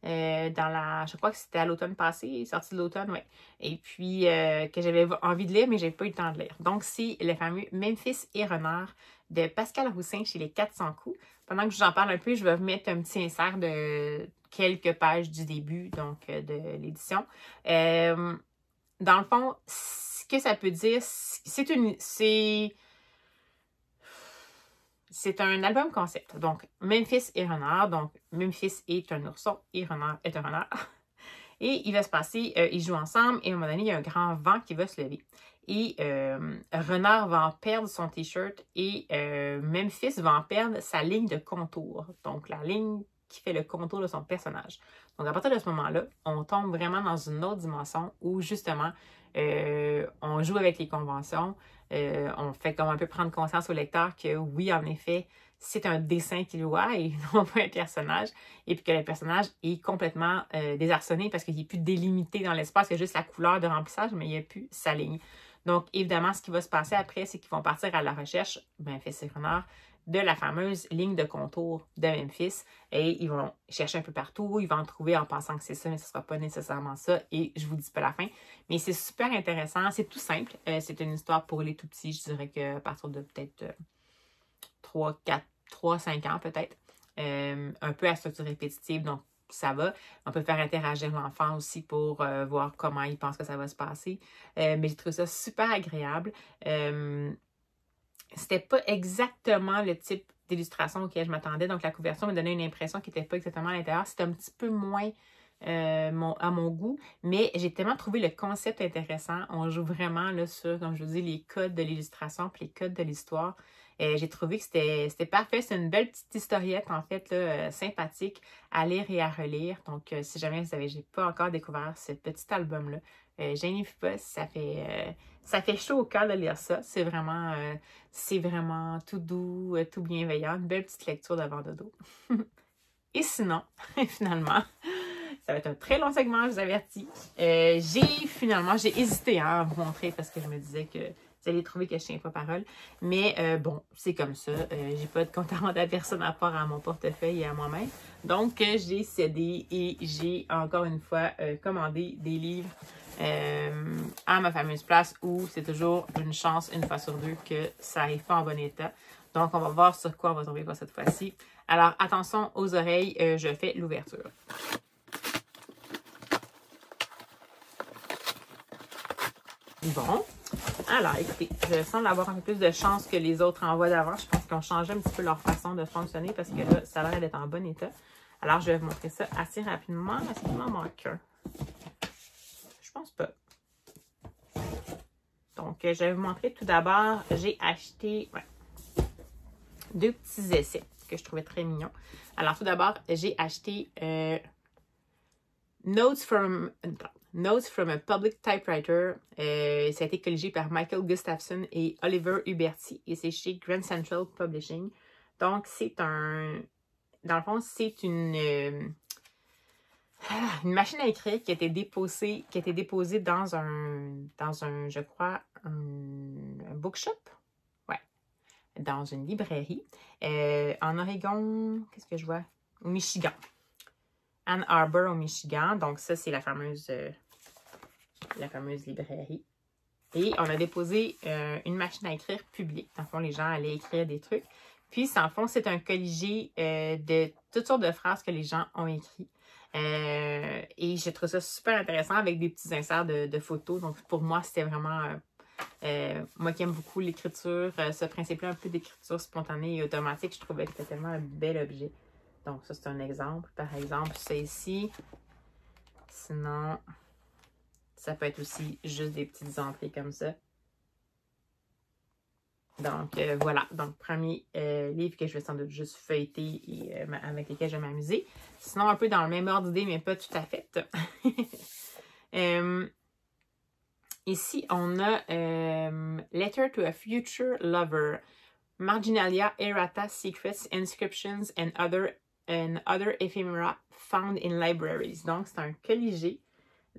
je crois que c'était à l'automne passé, sorti de l'automne, oui. Et puis, que j'avais envie de lire, mais j'ai pas eu le temps de lire. Donc, c'est le fameux Memphis et Renard de Pascal Roussin chez les 400 coups. Pendant que je vous en parle un peu, je vais vous mettre un petit insert de quelques pages du début, donc de l'édition. Dans le fond, ce que ça peut dire, c'est un album concept. Donc, Memphis et Renard. Donc, Memphis est un ourson et Renard est un renard. Et il va se passer, ils jouent ensemble et à un moment donné, il y a un grand vent qui va se lever. Et Renard va en perdre son t-shirt et Memphis va en perdre sa ligne de contour. Donc, la ligne qui fait le contour de son personnage. Donc, à partir de ce moment-là, on tombe vraiment dans une autre dimension où, justement, on joue avec les conventions. On fait comme un peu prendre conscience au lecteur que, oui, en effet, c'est un dessin qu'il voit et non pas un personnage. Et puis que le personnage est complètement désarçonné parce qu'il n'est plus délimité dans l'espace. Il y a juste la couleur de remplissage, mais il n'y a plus sa ligne. Donc, évidemment, ce qui va se passer après, c'est qu'ils vont partir à la recherche, Memphis et Renard, de la fameuse ligne de contour de Memphis. Et ils vont chercher un peu partout. Ils vont en trouver en pensant que c'est ça, mais ce ne sera pas nécessairement ça. Et je vous dis pas la fin. Mais c'est super intéressant. C'est tout simple. C'est une histoire pour les tout petits. Je dirais qu'à partir de peut-être 3-5 ans peut-être. Un peu à structure répétitive. Donc, ça va. On peut faire interagir l'enfant aussi pour voir comment il pense que ça va se passer. Mais j'ai trouvé ça super agréable. C'était pas exactement le type d'illustration auquel je m'attendais. Donc, la couverture me donnait une impression qui n'était pas exactement à l'intérieur. C'était un petit peu moins à mon goût. Mais j'ai tellement trouvé le concept intéressant. On joue vraiment là, sur, comme je vous dis, les codes de l'illustration puis les codes de l'histoire. J'ai trouvé que c'était parfait. C'est une belle petite historiette, en fait, là, sympathique à lire et à relire. Donc, si jamais vous n'avez pas encore découvert ce petit album-là, gênez-vous pas, ça fait chaud au cœur de lire ça. C'est vraiment tout doux, tout bienveillant. Une belle petite lecture d'avant dodo. Et sinon, finalement, ça va être un très long segment, je vous avertis. J'ai hésité à vous montrer parce que je me disais que vous allez trouver que je tiens pas parole. Mais bon, c'est comme ça. J'ai pas de compte à rendre à personne à part à mon portefeuille et à moi-même. Donc, j'ai cédé et j'ai encore une fois commandé des livres à ma fameuse place où c'est toujours une chance, une fois sur deux, que ça n'arrive pas en bon état. Donc, on va voir sur quoi on va tomber pour cette fois-ci. Alors, attention aux oreilles, je fais l'ouverture. Bon, Alors, écoutez, je semble avoir un peu plus de chance que les autres envois d'avant. Je pense qu'ils ont changé un petit peu leur façon de fonctionner parce que là, ça a l'air d'être en bon état. Alors, je vais vous montrer ça assez rapidement. Est-ce qu'il m'en manque un? Je pense pas. Donc, je vais vous montrer tout d'abord, j'ai acheté deux petits essais que je trouvais très mignons. Alors, tout d'abord, j'ai acheté Notes from a Public Typewriter. Ça a été colligé par Michael Gustafson et Oliver Huberti et c'est chez Grand Central Publishing. Donc, c'est un... Dans le fond, c'est une machine à écrire qui a été déposée dans un je crois, un bookshop. Ouais. Dans une librairie. En Oregon, qu'est-ce que je vois? Au Michigan. Ann Arbor au Michigan. Donc, ça, c'est la fameuse librairie. Et on a déposé une machine à écrire publique. Dans le fond, les gens allaient écrire des trucs. Puis, en fond, c'est un colligé de toutes sortes de phrases que les gens ont écrites. Et j'ai trouvé ça super intéressant avec des petits inserts de photos. Donc, pour moi, c'était vraiment... moi qui aime beaucoup l'écriture, ce principe-là un peu d'écriture spontanée et automatique, je trouvais que c'était tellement un bel objet. Donc, ça, c'est un exemple. Par exemple, ça ici. Sinon, ça peut être aussi juste des petites entrées comme ça. Donc, voilà. Donc, premier livre que je vais sans doute juste feuilleter et avec lesquels je vais m'amuser. Sinon, un peu dans le même ordre d'idée, mais pas tout à fait. Ici, on a Letter to a Future Lover. Marginalia, Errata, Secrets, Inscriptions and other ephemera found in libraries. Donc, c'est un colligé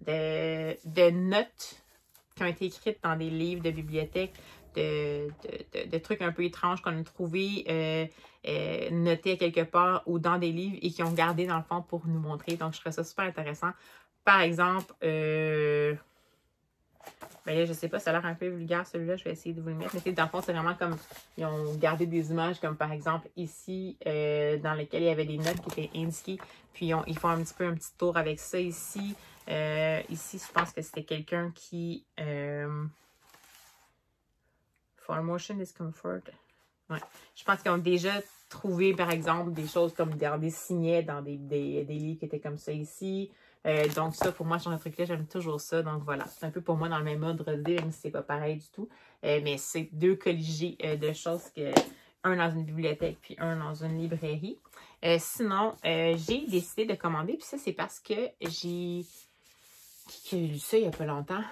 de notes qui ont été écrites dans des livres de bibliothèque, de trucs un peu étranges qu'on a trouvés notés quelque part ou dans des livres et qui ont gardé dans le fond pour nous montrer. Donc, je trouve ça super intéressant. Par exemple, ben là, je sais pas, ça a l'air un peu vulgaire celui-là, je vais essayer de vous le mettre. Mais dans le fond, c'est vraiment comme, ils ont gardé des images comme par exemple ici, dans lequel il y avait des notes qui étaient indiquées. Puis ils font un petit peu un petit tour avec ça ici. Ici, je pense que c'était quelqu'un qui... for motion discomfort. Ouais. Je pense qu'ils ont déjà trouvé, par exemple, des choses comme des signets dans des livres qui étaient comme ça ici. Donc ça, pour moi, ce genre de truc-là, j'aime toujours ça. Donc voilà, c'est un peu pour moi dans le même ordre d'idée, même si c'est pas pareil du tout. Mais c'est deux colligés de choses, un dans une bibliothèque puis un dans une librairie. Sinon, j'ai décidé de commander, puis ça, c'est parce que j'ai... Qui a lu ça il y a pas longtemps?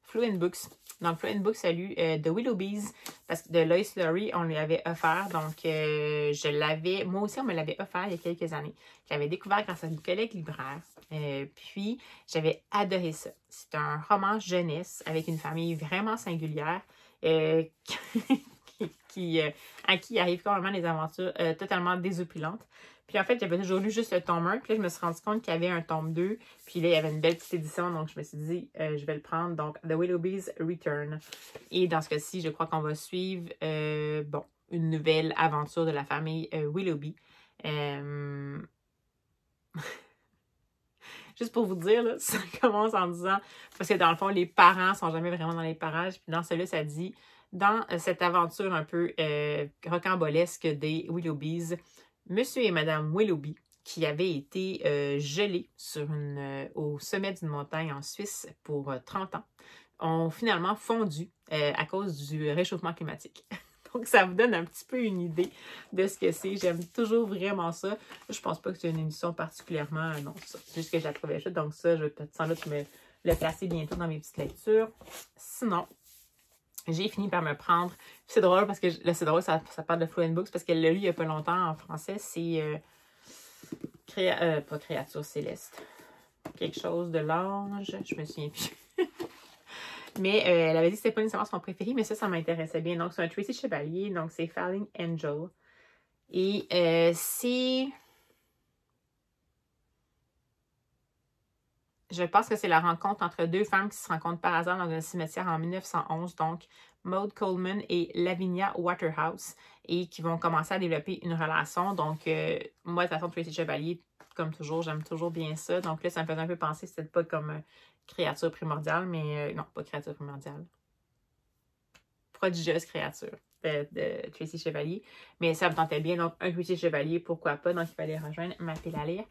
Fluent Books. Donc, Fluent Books a lu The Willoughbys, parce que de Lois Lowry, on lui avait offert. Donc, je l'avais, moi aussi, on me l'avait offert il y a quelques années. J'avais découvert grâce à une collègue libraire. Puis, j'avais adoré ça. C'est un roman jeunesse avec une famille vraiment singulière à qui arrivent carrément des aventures totalement désopilantes. Puis en fait, j'avais toujours lu juste le tome 1. Puis là, je me suis rendu compte qu'il y avait un tome 2. Puis là, il y avait une belle petite édition. Donc, je me suis dit, je vais le prendre. Donc, The Willoughbys Return. Et dans ce cas-ci, je crois qu'on va suivre, une nouvelle aventure de la famille Willoughby. Juste pour vous dire, là, ça commence en disant... Parce que dans le fond, les parents ne sont jamais vraiment dans les parages. Puis dans celui-là, ça dit... Dans cette aventure un peu rocambolesque des Willoughbys, Monsieur et Madame Willoughby, qui avaient été gelés au sommet d'une montagne en Suisse pour 30 ans, ont finalement fondu à cause du réchauffement climatique. Donc, ça vous donne un petit peu une idée de ce que c'est. J'aime toujours vraiment ça. Je pense pas que c'est une émission particulièrement... non, ça. C'est juste que je la trouvais chouette. Donc ça, je vais peut-être sans doute me le placer bientôt dans mes petites lectures. Sinon... J'ai fini par me prendre. C'est drôle parce que là, c'est drôle, ça parle de Fluent Books parce qu'elle l'a lu il n'y a pas longtemps en français. C'est pas Créature Céleste. Quelque chose de l'ange. Je me souviens plus. Mais elle avait dit que c'était pas nécessairement son préféré, mais ça m'intéressait bien. Donc, c'est un Tracy Chevalier. Donc, c'est Falling Angel. Et c'est... Je pense que c'est la rencontre entre deux femmes qui se rencontrent par hasard dans un cimetière en 1911, donc Maud Coleman et Lavinia Waterhouse, et qui vont commencer à développer une relation. Donc, moi, de toute façon, Tracy Chevalier, comme toujours, j'aime toujours bien ça. Donc là, ça me faisait un peu penser, c'était pas comme créature primordiale, mais non, pas créature primordiale. Prodigieuse créature de Tracy Chevalier. Mais ça me tentait bien, donc un Tracy Chevalier, pourquoi pas, donc il fallait rejoindre ma pile à lire.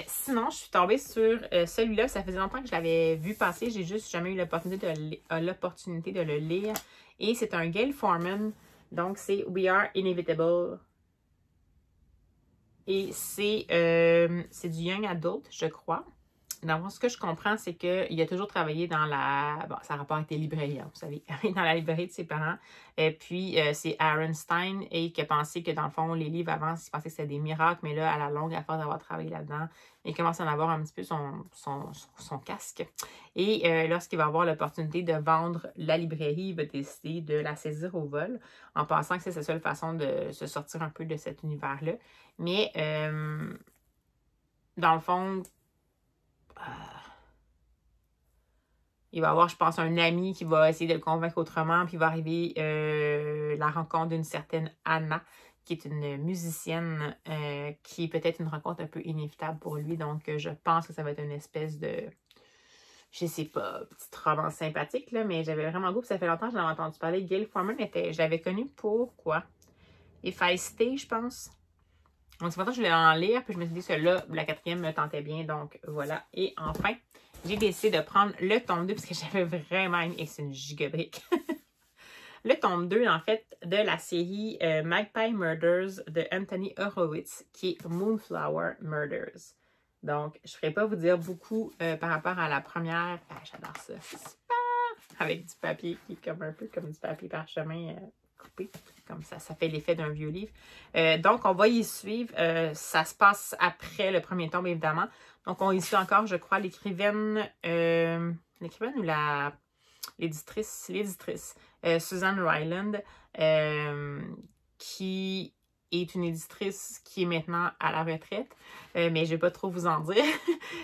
Sinon, je suis tombée sur celui-là, ça faisait longtemps que je l'avais vu passer, j'ai juste jamais eu l'opportunité de le lire. Et c'est un Gayle Forman, donc c'est We Are Inevitable. Et c'est du Young Adult, je crois. Donc, ce que je comprends, c'est qu'il a toujours travaillé dans la... Bon, ça a rapport avec les librairies, hein, vous savez, dans la librairie de ses parents. Et puis, c'est Aaron Stein et qui a pensé que, dans le fond, les livres avant, il pensait que c'était des miracles, mais là, à la longue, à force d'avoir travaillé là-dedans, il commence à en avoir un petit peu son casque. Et lorsqu'il va avoir l'opportunité de vendre la librairie, il va décider de la saisir au vol, en pensant que c'est sa seule façon de se sortir un peu de cet univers-là. Mais, dans le fond... il va avoir, je pense, un ami qui va essayer de le convaincre autrement, puis il va arriver la rencontre d'une certaine Anna, qui est une musicienne, qui est peut-être une rencontre un peu inévitable pour lui. Donc, je pense que ça va être une espèce de, je sais pas, petite romance sympathique, là, mais j'avais vraiment goût, puis ça fait longtemps que j'en avais entendu parler. Gayle Forman, je l'avais connu pour quoi? If I Stay, je pense. Donc, c'est pour ça que je voulais en lire, puis je me suis dit que celui-là, la 4e me tentait bien, donc voilà. Et enfin, j'ai décidé de prendre le tome 2, parce que j'avais vraiment aimé, et c'est une gigabrique. Le tome 2, en fait, de la série Magpie Murders de Anthony Horowitz, qui est Moonflower Murders. Donc, je ne ferai pas vous dire beaucoup par rapport à la première. Ah, j'adore ça. Super! Avec du papier qui est comme un peu comme du papier parchemin coupé. Comme ça fait l'effet d'un vieux livre. Donc, on va y suivre. Ça se passe après le premier tome, évidemment. Donc, on y suit encore, je crois, l'écrivaine ou l'éditrice, Susan Ryland, qui est une éditrice qui est maintenant à la retraite, mais je ne vais pas trop vous en dire,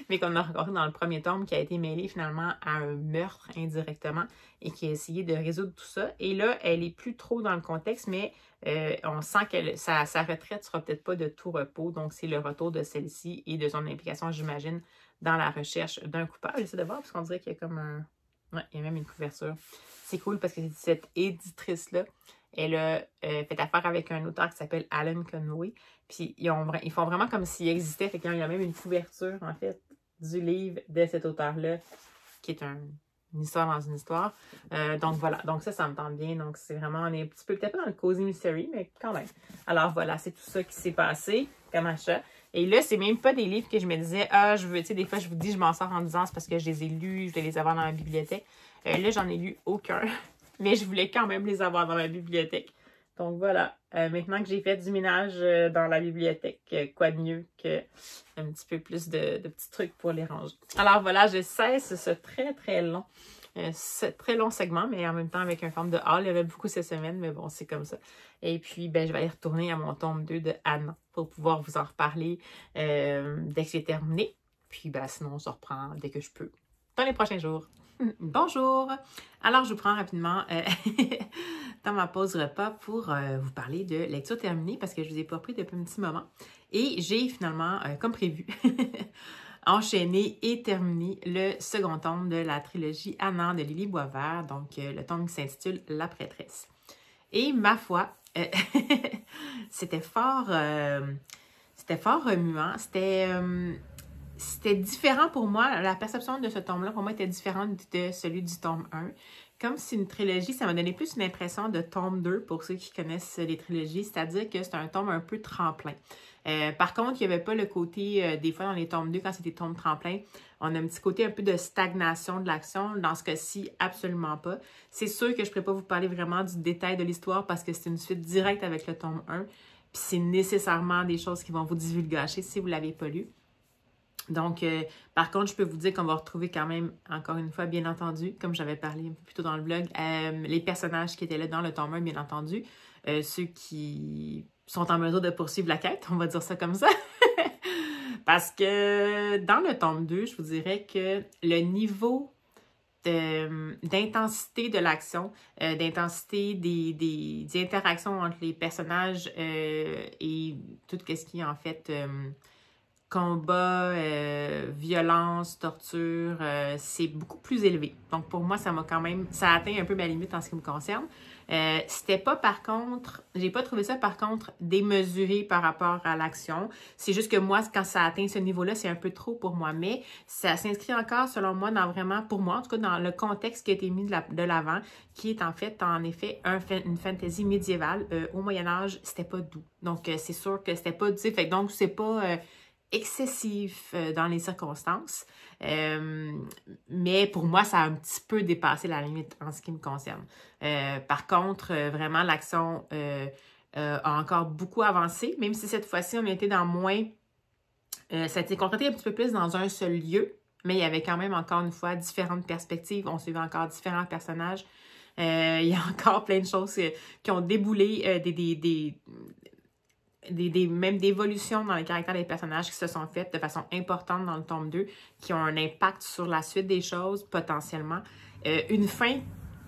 mais qu'on a rencontré dans le premier tome, qui a été mêlée finalement à un meurtre indirectement et qui a essayé de résoudre tout ça. Et là, elle n'est plus trop dans le contexte, mais on sent que sa retraite ne sera peut-être pas de tout repos, donc c'est le retour de celle-ci et de son implication, j'imagine, dans la recherche d'un coupable. J'essaie de voir, parce qu'on dirait qu'il y a comme un... Ouais, il y a même une couverture. C'est cool parce que cette éditrice-là, elle a fait affaire avec un auteur qui s'appelle Alan Conway. Puis ils font vraiment comme s'il existait. Fait qu'il y a même une couverture, en fait, du livre de cet auteur-là, qui est une histoire dans une histoire. Donc voilà. Donc ça me tente bien. Donc c'est vraiment, on est un petit peu, peut-être pas dans le cozy mystery, mais quand même. Alors voilà, c'est tout ça qui s'est passé comme achat. Et là, c'est même pas des livres que je me disais, je veux, tu sais, des fois, je vous dis, je m'en sors en disant, c'est parce que je les ai lus, je vais les avoir dans ma bibliothèque. Là, j'en ai lu aucun, mais je voulais quand même les avoir dans ma bibliothèque. Donc voilà, maintenant que j'ai fait du ménage dans la bibliothèque, quoi de mieux qu'un petit peu plus de petits trucs pour les ranger. Alors voilà, je cesse ce très long segment, mais en même temps avec une forme de haul. Il y avait beaucoup cette semaine, mais bon, c'est comme ça. Et puis, ben, je vais aller retourner à mon tome 2 de Anna pour pouvoir vous en reparler dès que j'ai terminé. Puis, ben, sinon, on se reprend dès que je peux, dans les prochains jours. Bonjour! Alors, je vous prends rapidement dans ma pause repas pour vous parler de lecture terminée parce que je ne vous ai pas pris depuis un petit moment. Et j'ai finalement, comme prévu, enchaîné et terminé le second tome de la trilogie Anna de Lily Boisvert, donc le tome qui s'intitule La prêtresse. Et ma foi, c'était fort remuant, c'était différent pour moi. La perception de ce tome-là, pour moi, était différente de celui du tome 1. Comme si une trilogie, ça m'a donné plus une impression de tome 2 pour ceux qui connaissent les trilogies, c'est-à-dire que c'est un tome un peu tremplin. Par contre, il n'y avait pas le côté, des fois dans les tomes 2, quand c'est des tomes tremplins, on a un petit côté un peu de stagnation de l'action. Dans ce cas-ci, absolument pas. C'est sûr que je ne pourrais pas vous parler vraiment du détail de l'histoire parce que c'est une suite directe avec le tome 1. Puis c'est nécessairement des choses qui vont vous divulgacher si vous ne l'avez pas lu. Donc, par contre, je peux vous dire qu'on va retrouver quand même, encore une fois, bien entendu, comme j'avais parlé un peu plus tôt dans le blog, les personnages qui étaient là dans le tome 1, bien entendu, ceux qui sont en mesure de poursuivre la quête, on va dire ça comme ça. Parce que dans le tome 2, je vous dirais que le niveau d'intensité de l'action, d'intensité des interactions entre les personnages et tout ce qui est en fait... combat, violence, torture, c'est beaucoup plus élevé. Donc, pour moi, ça a atteint un peu ma limite en ce qui me concerne. C'était pas, par contre, j'ai pas trouvé ça, par contre, démesuré par rapport à l'action. C'est juste que moi, quand ça atteint ce niveau-là, c'est un peu trop pour moi. Mais ça s'inscrit encore, selon moi, pour moi, en tout cas, dans le contexte qui a été mis de l'avant, qui est en effet, une fantasy médiévale. Au Moyen-Âge, c'était pas doux. Donc, c'est sûr que c'était pas doux. Fait que donc, c'est pas excessif dans les circonstances. Mais pour moi, ça a un petit peu dépassé la limite en ce qui me concerne. Par contre, vraiment, l'action a encore beaucoup avancé, même si cette fois-ci, on était dans moins... ça a été contracté un petit peu plus dans un seul lieu, mais il y avait quand même, encore une fois, différentes perspectives. On suivait encore différents personnages. Il y a encore plein de choses qui ont déboulé, même d'évolutions dans les caractères des personnages qui se sont faites de façon importante dans le tome 2, qui ont un impact sur la suite des choses, potentiellement. Une fin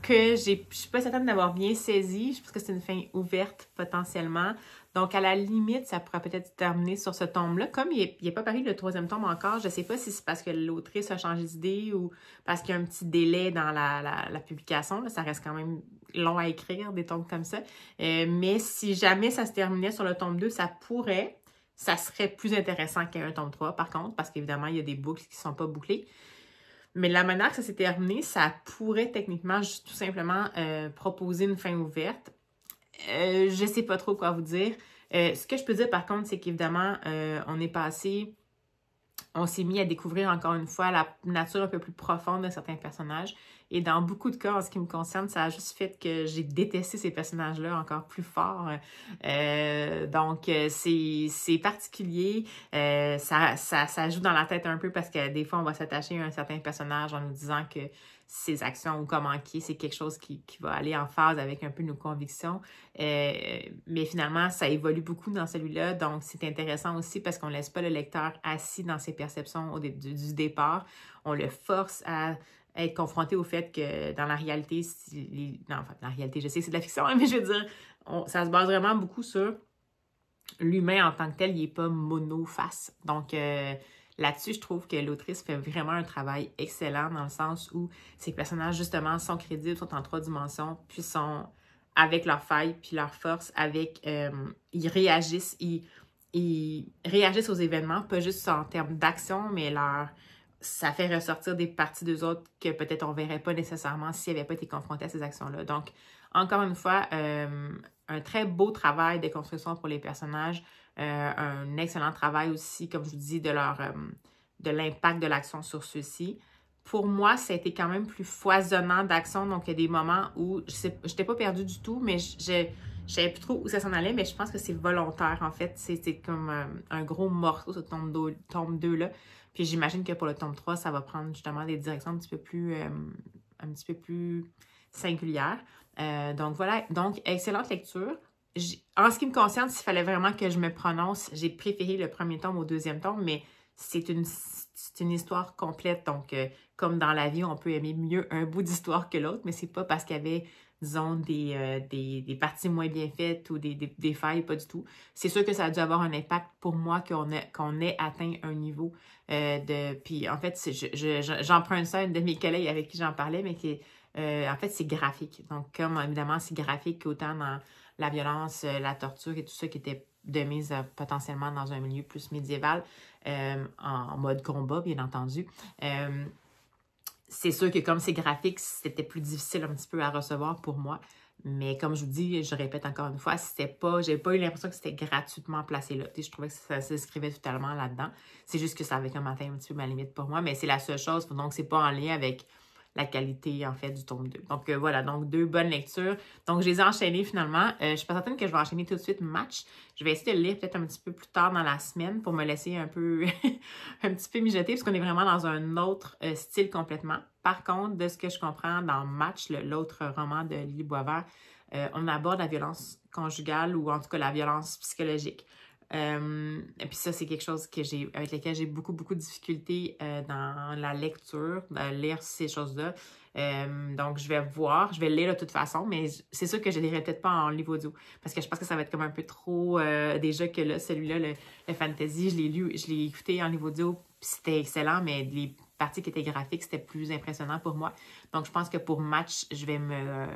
que je suis pas certaine d'avoir bien saisie. Je pense que c'est une fin ouverte, potentiellement. Donc, à la limite, ça pourrait peut-être se terminer sur ce tome-là. Comme il n'est pas paru le 3e tome encore, je ne sais pas si c'est parce que l'autrice a changé d'idée ou parce qu'il y a un petit délai dans la publication. Là, ça reste quand même long à écrire, des tomes comme ça. Mais si jamais ça se terminait sur le tome 2, ça serait plus intéressant qu'un tome 3, par contre, parce qu'évidemment, il y a des boucles qui ne sont pas bouclées. Mais la manière que ça s'est terminé, ça pourrait techniquement tout simplement proposer une fin ouverte. Je sais pas trop quoi vous dire. Ce que je peux dire par contre, c'est qu'évidemment, on s'est mis à découvrir encore une fois la nature un peu plus profonde de certains personnages. Et dans beaucoup de cas, en ce qui me concerne, ça a juste fait que j'ai détesté ces personnages-là encore plus fort. Donc, c'est particulier. Ça joue dans la tête un peu parce que des fois, on va s'attacher à un certain personnage en nous disant que ses actions ou comment c'est quelque chose qui va aller en phase avec un peu nos convictions. Mais finalement, ça évolue beaucoup dans celui-là. Donc, c'est intéressant aussi parce qu'on ne laisse pas le lecteur assis dans ses perceptions du départ. On le force à être confronté au fait que dans la réalité, dans la réalité, je sais que c'est de la fiction, mais je veux dire, ça se base vraiment beaucoup sur l'humain en tant que tel, il n'est pas monoface. Donc, là-dessus, je trouve que l'autrice fait vraiment un travail excellent dans le sens où ces personnages, justement, sont crédibles, sont en 3 dimensions, puis sont avec leurs failles, puis leurs forces, ils réagissent, ils réagissent aux événements, pas juste en termes d'action, mais ça fait ressortir des parties d'eux autres que peut-être on ne verrait pas nécessairement s'ils n'avaient pas été confrontés à ces actions-là. Donc, encore une fois, un très beau travail de construction pour les personnages, un excellent travail aussi, comme je vous dis, de l'impact de l'action sur ceux-ci. Pour moi, ça a été quand même plus foisonnant d'action, donc il y a des moments où je n'étais pas perdue du tout, mais je savais plus trop où ça s'en allait, mais je pense que c'est volontaire, en fait. C'est comme un gros morceau, ce tome 2-là. Puis j'imagine que pour le tome 3, ça va prendre justement des directions un petit peu plus singulières. Donc voilà, donc excellente lecture. En ce qui me concerne, s'il fallait vraiment que je me prononce, j'ai préféré le 1er tome au 2e tome, mais c'est une histoire complète. Donc, comme dans la vie, on peut aimer mieux un bout d'histoire que l'autre, mais c'est pas parce qu'il y avait, disons, des parties moins bien faites ou des failles, pas du tout. C'est sûr que ça a dû avoir un impact pour moi qu'on ait atteint un niveau Puis, en fait, j'emprunte ça à une de mes collègues avec qui j'en parlais, mais en fait, c'est graphique. Donc, comme évidemment, c'est graphique autant dans la violence, la torture et tout ça qui était de mise potentiellement dans un milieu plus médiéval, en mode combat, bien entendu. C'est sûr que comme c'est graphique, c'était plus difficile un petit peu à recevoir pour moi. Mais comme je vous dis, je répète encore une fois, j'ai pas eu l'impression que c'était gratuitement placé là. Je trouvais que ça s'inscrivait totalement là-dedans. C'est juste que ça avait comme atteint un petit peu ma limite pour moi, mais c'est la seule chose. Donc, c'est pas en lien avec la qualité, en fait, du tome 2. Donc, voilà. Donc, 2 bonnes lectures. Donc, je les ai enchaînées finalement. Je suis pas certaine que je vais enchaîner tout de suite Match. Je vais essayer de le lire peut-être un petit peu plus tard dans la semaine pour me laisser un peu, un petit peu mijoter, parce qu'on est vraiment dans un autre style complètement. Par contre, de ce que je comprends dans Match, l'autre roman de Lily Boisvert, on aborde la violence conjugale ou en tout cas la violence psychologique. Et puis ça, c'est quelque chose avec lequel j'ai beaucoup de difficultés dans la lecture, de lire ces choses-là. Donc, je vais le lire de toute façon, mais c'est sûr que je ne lirai peut-être pas en livre audio, parce que je pense que ça va être comme un peu trop déjà que là, celui-là, le fantasy, je l'ai écouté en livre audio, puis c'était excellent, mais les parties qui étaient graphiques, c'était plus impressionnant pour moi. Donc, je pense que pour Match, je vais me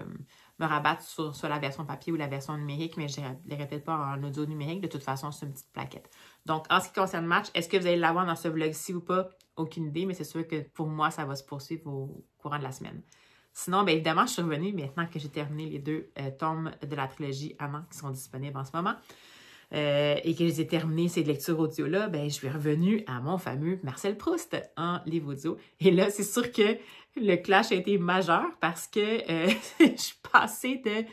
rabattre sur la version papier ou la version numérique, mais je ne les répète pas en audio numérique. De toute façon, c'est une petite plaquette. Donc, en ce qui concerne Match, est-ce que vous allez l'avoir dans ce vlog-ci ou pas? Aucune idée, mais c'est sûr que pour moi, ça va se poursuivre au courant de la semaine. Sinon, bien évidemment, je suis revenue maintenant que j'ai terminé les 2 tomes de la trilogie Amant qui sont disponibles en ce moment. Et que j'ai terminé ces lectures audio-là, ben, je suis revenue à mon fameux Marcel Proust en livre audio. Et là, c'est sûr que le clash a été majeur parce que je suis passée de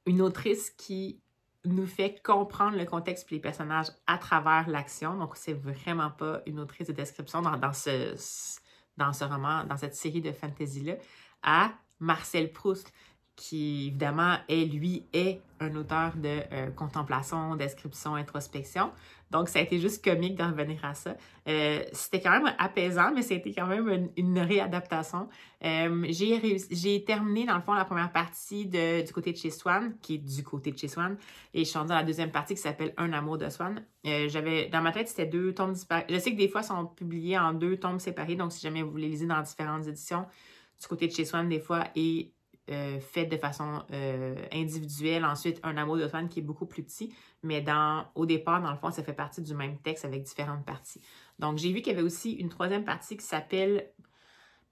une autrice qui nous fait comprendre le contexte et les personnages à travers l'action. Donc, c'est vraiment pas une autrice de description dans ce roman, dans cette série de fantasy-là, à Marcel Proust, qui, évidemment, est un auteur de contemplation, description, introspection. Donc, ça a été juste comique d'en revenir à ça. C'était quand même apaisant, mais c'était quand même une réadaptation. J'ai terminé, dans le fond, la première partie du côté de chez Swan, qui est du côté de chez Swan, et je suis rendue dans la deuxième partie qui s'appelle Un amour de Swan. Dans ma tête, c'était 2 tomes séparés. Je sais que des fois, ils sont publiés en 2 tomes séparés, donc si jamais vous les lisez dans différentes éditions, du côté de chez Swan, des fois, et fait de façon individuelle. Ensuite, Un amour de Swan qui est beaucoup plus petit, mais au départ, dans le fond, ça fait partie du même texte avec différentes parties. Donc, j'ai vu qu'il y avait aussi une 3e partie qui s'appelle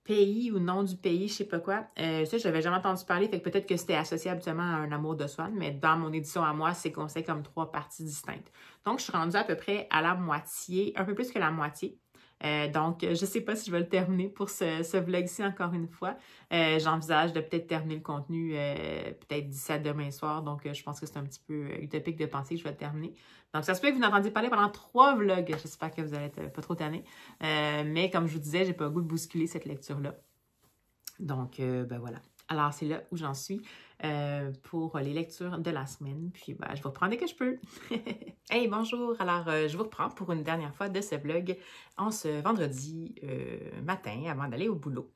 Pays ou Nom du pays, je sais pas quoi. Ça, je n'avais jamais entendu parler, fait que peut-être que c'était associé habituellement à Un amour de Swan, mais dans mon édition à moi, c'est considéré comme 3 parties distinctes. Donc, je suis rendue à peu près à la moitié, un peu plus que la moitié. Donc, je ne sais pas si je vais le terminer pour ce vlog-ci encore une fois. J'envisage de peut-être terminer le contenu peut-être d'ici à demain soir. Donc, je pense que c'est un petit peu utopique de penser que je vais le terminer. Donc, ça se peut que vous n'entendiez parler pendant 3 vlogs. J'espère que vous allez être pas trop tannés. Mais comme je vous disais, j'ai pas le goût de bousculer cette lecture-là. Donc, ben voilà. Alors, c'est là où j'en suis pour les lectures de la semaine. Puis, ben, je vous reprends dès que je peux. Hey, bonjour! Alors, je vous reprends pour une dernière fois de ce vlog en ce vendredi matin avant d'aller au boulot.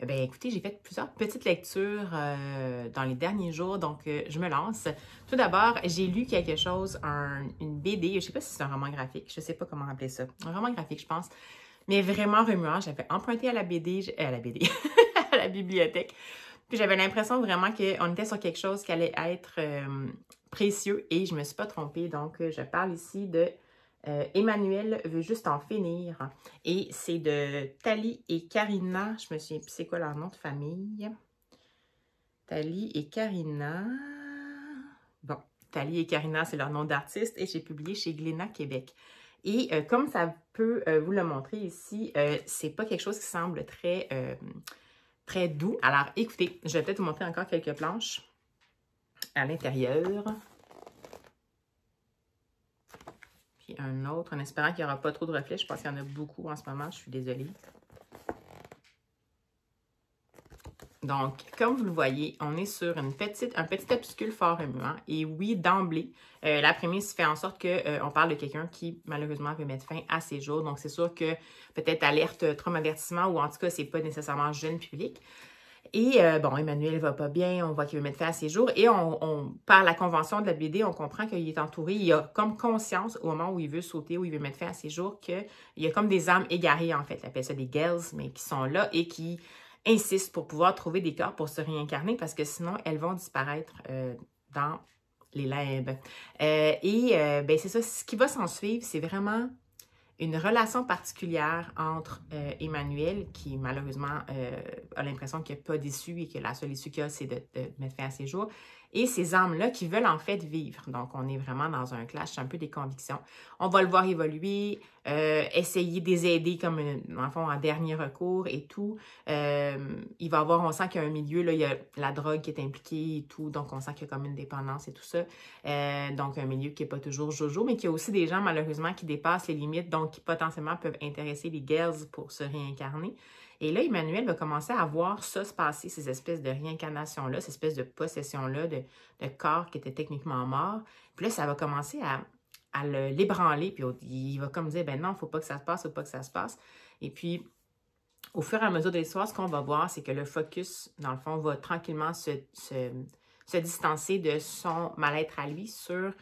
Bien, écoutez, j'ai fait plusieurs petites lectures dans les derniers jours, donc je me lance. Tout d'abord, j'ai lu quelque chose, une BD, je ne sais pas si c'est un roman graphique, je ne sais pas comment appeler ça. Un roman graphique, je pense, mais vraiment remuant. J'avais emprunté à la BD, à la bibliothèque. Puis j'avais l'impression vraiment qu'on était sur quelque chose qui allait être précieux et je ne me suis pas trompée. Donc, je parle ici de Emmanuel veut juste en finir. Et c'est de Thalie et Karina. Je me souviens plus c'est quoi leur nom de famille. Thalie et Karina. Bon, Thalie et Karina, c'est leur nom d'artiste et j'ai publié chez Glénat Québec. Et comme ça peut vous le montrer ici, c'est pas quelque chose qui semble très doux. Alors, écoutez, je vais peut-être vous montrer encore quelques planches à l'intérieur. Puis un autre, en espérant qu'il n'y aura pas trop de reflets. Je pense qu'il y en a beaucoup en ce moment. Je suis désolée. Donc, comme vous le voyez, on est sur un petit opuscule fort remuant. Et oui, d'emblée, la prémisse fait en sorte qu'on parle de quelqu'un qui, malheureusement, veut mettre fin à ses jours. Donc, c'est sûr que peut-être alerte, traumavertissement, ou en tout cas, c'est pas nécessairement jeune public. Et bon, Emmanuel va pas bien, on voit qu'il veut mettre fin à ses jours. Et par la convention de la BD, on comprend qu'il est entouré, il a comme conscience au moment où il veut sauter, où il veut mettre fin à ses jours, qu'il y a comme des âmes égarées, en fait. Il appelle ça des girls, mais qui sont là et qui insistent pour pouvoir trouver des corps pour se réincarner parce que sinon, elles vont disparaître dans les limbes. Ben, c'est ça, ce qui va s'en suivre, c'est vraiment une relation particulière entre Emmanuel, qui malheureusement a l'impression qu'il n'est pas déçu et que la seule issue qu'il a, c'est de mettre fin à ses jours, et ces âmes-là qui veulent en fait vivre. Donc, on est vraiment dans un clash, un peu des convictions. On va le voir évoluer, essayer de les aider comme, dans le fond, en dernier recours et tout. Il va avoir, on sent qu'il y a un milieu, là, il y a la drogue qui est impliquée et tout, donc on sent qu'il y a comme une dépendance et tout ça. Donc, un milieu qui n'est pas toujours jojo, mais qui a aussi des gens, malheureusement, qui dépassent les limites, donc qui potentiellement peuvent intéresser les girls pour se réincarner. Et là, Emmanuel va commencer à voir ça se passer, ces espèces de réincarnations-là, ces espèces de possessions-là, de corps qui étaient techniquement morts. Puis là, ça va commencer à l'ébranler, puis il va comme dire, ben non, il ne faut pas que ça se passe, il ne faut pas que ça se passe. Et puis, au fur et à mesure de l'histoire, ce qu'on va voir, c'est que le focus, dans le fond, va tranquillement se distancer de son mal-être à lui sur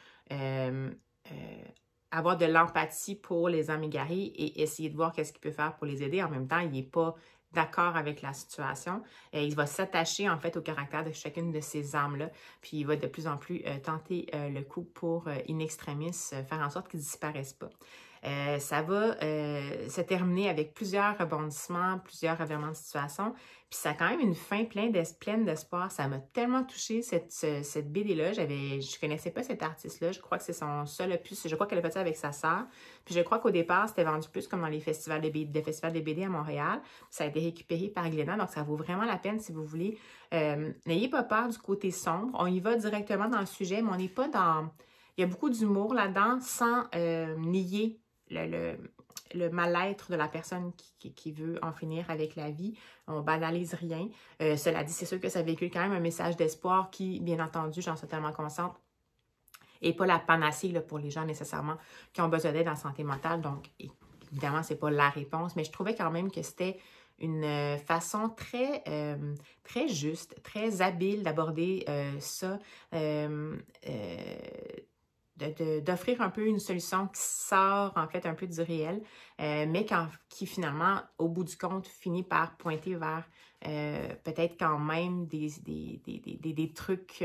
avoir de l'empathie pour les âmes égarées et essayer de voir qu'est-ce qu'il peut faire pour les aider. En même temps, il n'est pas d'accord avec la situation. Il va s'attacher, en fait, au caractère de chacune de ces âmes-là. Puis, il va de plus en plus tenter le coup pour, in extremis, faire en sorte qu'ils ne disparaissent pas. Ça va se terminer avec plusieurs rebondissements, plusieurs revirements de situation. Puis ça a quand même une fin pleine d'espoir. Ça m'a tellement touchée, cette BD-là. Je ne connaissais pas cet artiste-là. Je crois que c'est son seul opus. Je crois qu'elle a fait ça avec sa sœur. Puis je crois qu'au départ, c'était vendu plus comme dans les festivals de BD à Montréal. Ça a été récupéré par Glénat, donc ça vaut vraiment la peine si vous voulez. N'ayez pas peur du côté sombre. On y va directement dans le sujet, mais on n'est pas dans... Il y a beaucoup d'humour là-dedans sans nier le mal-être de la personne qui veut en finir avec la vie. On banalise rien. Cela dit, c'est sûr que ça véhicule quand même un message d'espoir qui, bien entendu, j'en suis tellement consciente, n'est pas la panacée là, pour les gens nécessairement qui ont besoin d'aide en santé mentale. Donc, évidemment, ce n'est pas la réponse, mais je trouvais quand même que c'était une façon très, très juste, très habile d'aborder ça. D'offrir un peu une solution qui sort en fait un peu du réel, mais qui finalement, au bout du compte, finit par pointer vers peut-être quand même des trucs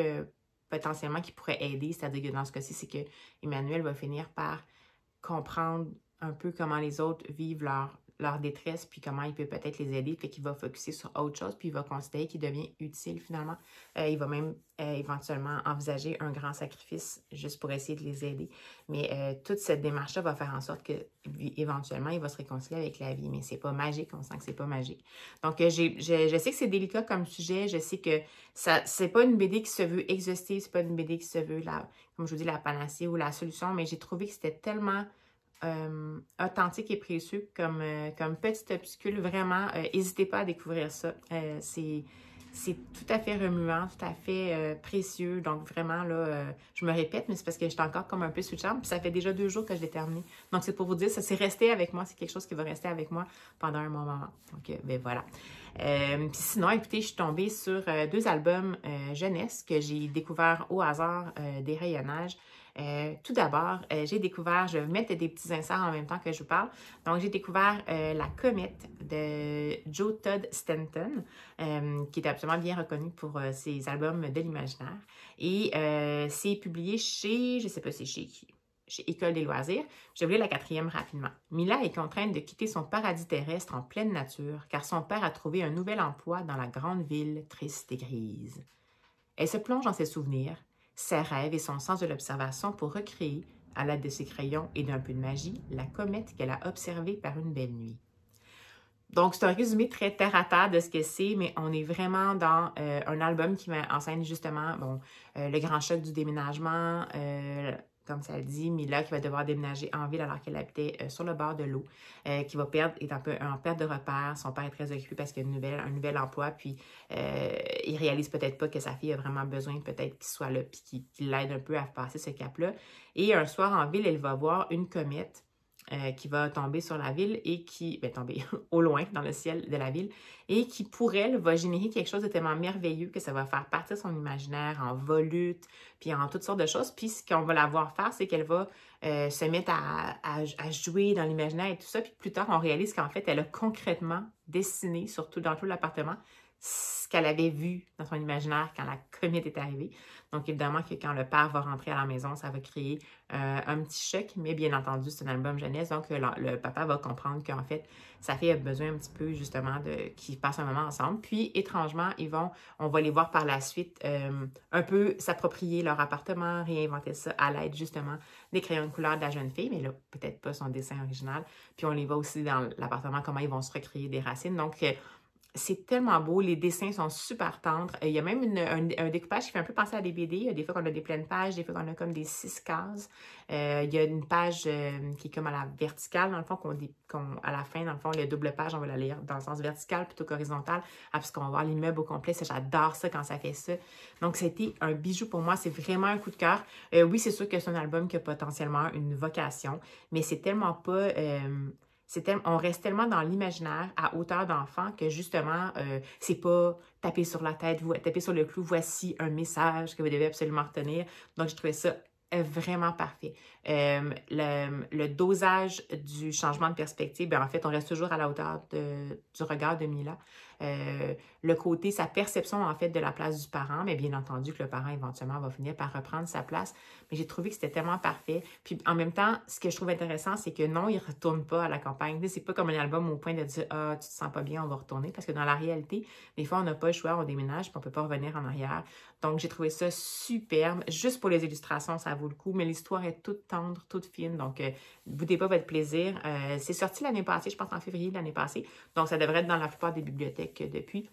potentiellement qui pourraient aider. C'est-à-dire que dans ce cas-ci, c'est que Emmanuel va finir par comprendre un peu comment les autres vivent leur détresse, puis comment il peut peut-être les aider, puis qu'il va focuser sur autre chose, puis il va considérer qu'il devient utile finalement. Il va même éventuellement envisager un grand sacrifice juste pour essayer de les aider. Mais toute cette démarche-là va faire en sorte que éventuellement, il va se réconcilier avec la vie. Mais c'est pas magique, on sent que c'est pas magique. Donc, je sais que c'est délicat comme sujet, je sais que c'est pas une BD qui se veut exhaustive, c'est pas une BD qui se veut, comme je vous dis, la panacée ou la solution, mais j'ai trouvé que c'était tellement... authentique et précieux comme petit opuscule. Vraiment, n'hésitez pas à découvrir ça. C'est tout à fait remuant, tout à fait précieux. Donc vraiment, là, je me répète, mais c'est parce que j'étais encore comme un peu sous le charme. Puis ça fait déjà 2 jours que je l'ai terminé. Donc c'est pour vous dire, ça s'est resté avec moi. C'est quelque chose qui va rester avec moi pendant un bon moment. Donc, ben voilà. Puis sinon, écoutez, je suis tombée sur 2 albums jeunesse que j'ai découverts au hasard des rayonnages. Tout d'abord, j'ai découvert, je vais mettre des petits inserts en même temps que je vous parle. Donc, j'ai découvert La Comète de Joe Todd Stanton, qui est absolument bien reconnu pour ses albums de l'imaginaire. Et c'est publié chez, je ne sais pas c'est chez qui, chez École des loisirs. Je vais vous lire la 4e rapidement. Mila est contrainte de quitter son paradis terrestre en pleine nature, car son père a trouvé un nouvel emploi dans la grande ville triste et grise. Elle se plonge dans ses souvenirs, ses rêves et son sens de l'observation pour recréer, à l'aide de ses crayons et d'un peu de magie, la comète qu'elle a observée par une belle nuit. Donc, c'est un résumé très terre-à-terre de ce que c'est, mais on est vraiment dans un album qui met en scène justement le grand choc du déménagement, comme ça le dit, Mila qui va devoir déménager en ville alors qu'elle habitait sur le bord de l'eau, qui va est un peu en perte de repère. Son père est très occupé parce qu'il a un nouvel emploi, puis il réalise peut-être pas que sa fille a vraiment besoin peut-être qu'il soit là, puis qu'il l'aide un peu à passer ce cap-là. Et un soir en ville, elle va voir une comète qui va tomber sur la ville et qui va tomber au loin dans le ciel de la ville et qui, pour elle, va générer quelque chose de tellement merveilleux que ça va faire partir son imaginaire en volutes, puis en toutes sortes de choses. Puis ce qu'on va la voir faire, c'est qu'elle va se mettre à jouer dans l'imaginaire et tout ça. Puis plus tard, on réalise qu'en fait, elle a concrètement dessiné, surtout dans tout l'appartement, ce qu'elle avait vu dans son imaginaire quand la comète est arrivée. Donc, évidemment que quand le père va rentrer à la maison, ça va créer un petit choc, mais bien entendu, c'est un album jeunesse, donc le papa va comprendre qu'en fait, sa fille a besoin un petit peu, justement, qu'ils passent un moment ensemble. Puis, étrangement, on va les voir par la suite un peu s'approprier leur appartement, réinventer ça à l'aide, justement, des crayons de couleur de la jeune fille, mais là, peut-être pas son dessin original. Puis, on les voit aussi dans l'appartement, comment ils vont se recréer des racines. Donc, c'est tellement beau, les dessins sont super tendres. Il y a même un découpage qui fait un peu penser à des BD. Il y a des fois qu'on a des pleines pages, des fois qu'on a comme des 6 cases. Il y a une page qui est comme à la verticale, dans le fond, à la fin, dans le fond, la double page, on va la lire dans le sens vertical plutôt qu'horizontal, parce qu'on va voir l'immeuble au complet. J'adore ça quand ça fait ça. Donc, c'était un bijou pour moi. C'est vraiment un coup de cœur. Oui, c'est sûr que c'est un album qui a potentiellement une vocation, mais c'est tellement pas... on reste tellement dans l'imaginaire à hauteur d'enfant que justement, c'est pas taper sur la tête, taper sur le clou, voici un message que vous devez absolument retenir. Donc, j'ai trouvé ça vraiment parfait. Le dosage du changement de perspective, bien, en fait, on reste toujours à la hauteur du regard de Mila. Le côté, sa perception, en fait, de la place du parent, mais bien entendu que le parent, éventuellement, va finir par reprendre sa place. Mais j'ai trouvé que c'était tellement parfait. Puis, en même temps, ce que je trouve intéressant, c'est que non, il ne retourne pas à la campagne. C'est pas comme un album au point de dire « Ah, tu te sens pas bien, on va retourner ». Parce que dans la réalité, des fois, on n'a pas le choix, on déménage, puis on ne peut pas revenir en arrière. Donc, j'ai trouvé ça superbe. Juste pour les illustrations, ça vaut le coup. Mais l'histoire est toute tendre, toute fine. Donc, ne boudez pas votre plaisir. C'est sorti l'année passée, je pense en février de l'année passée. Donc, ça devrait être dans la plupart des bibliothèques depuis.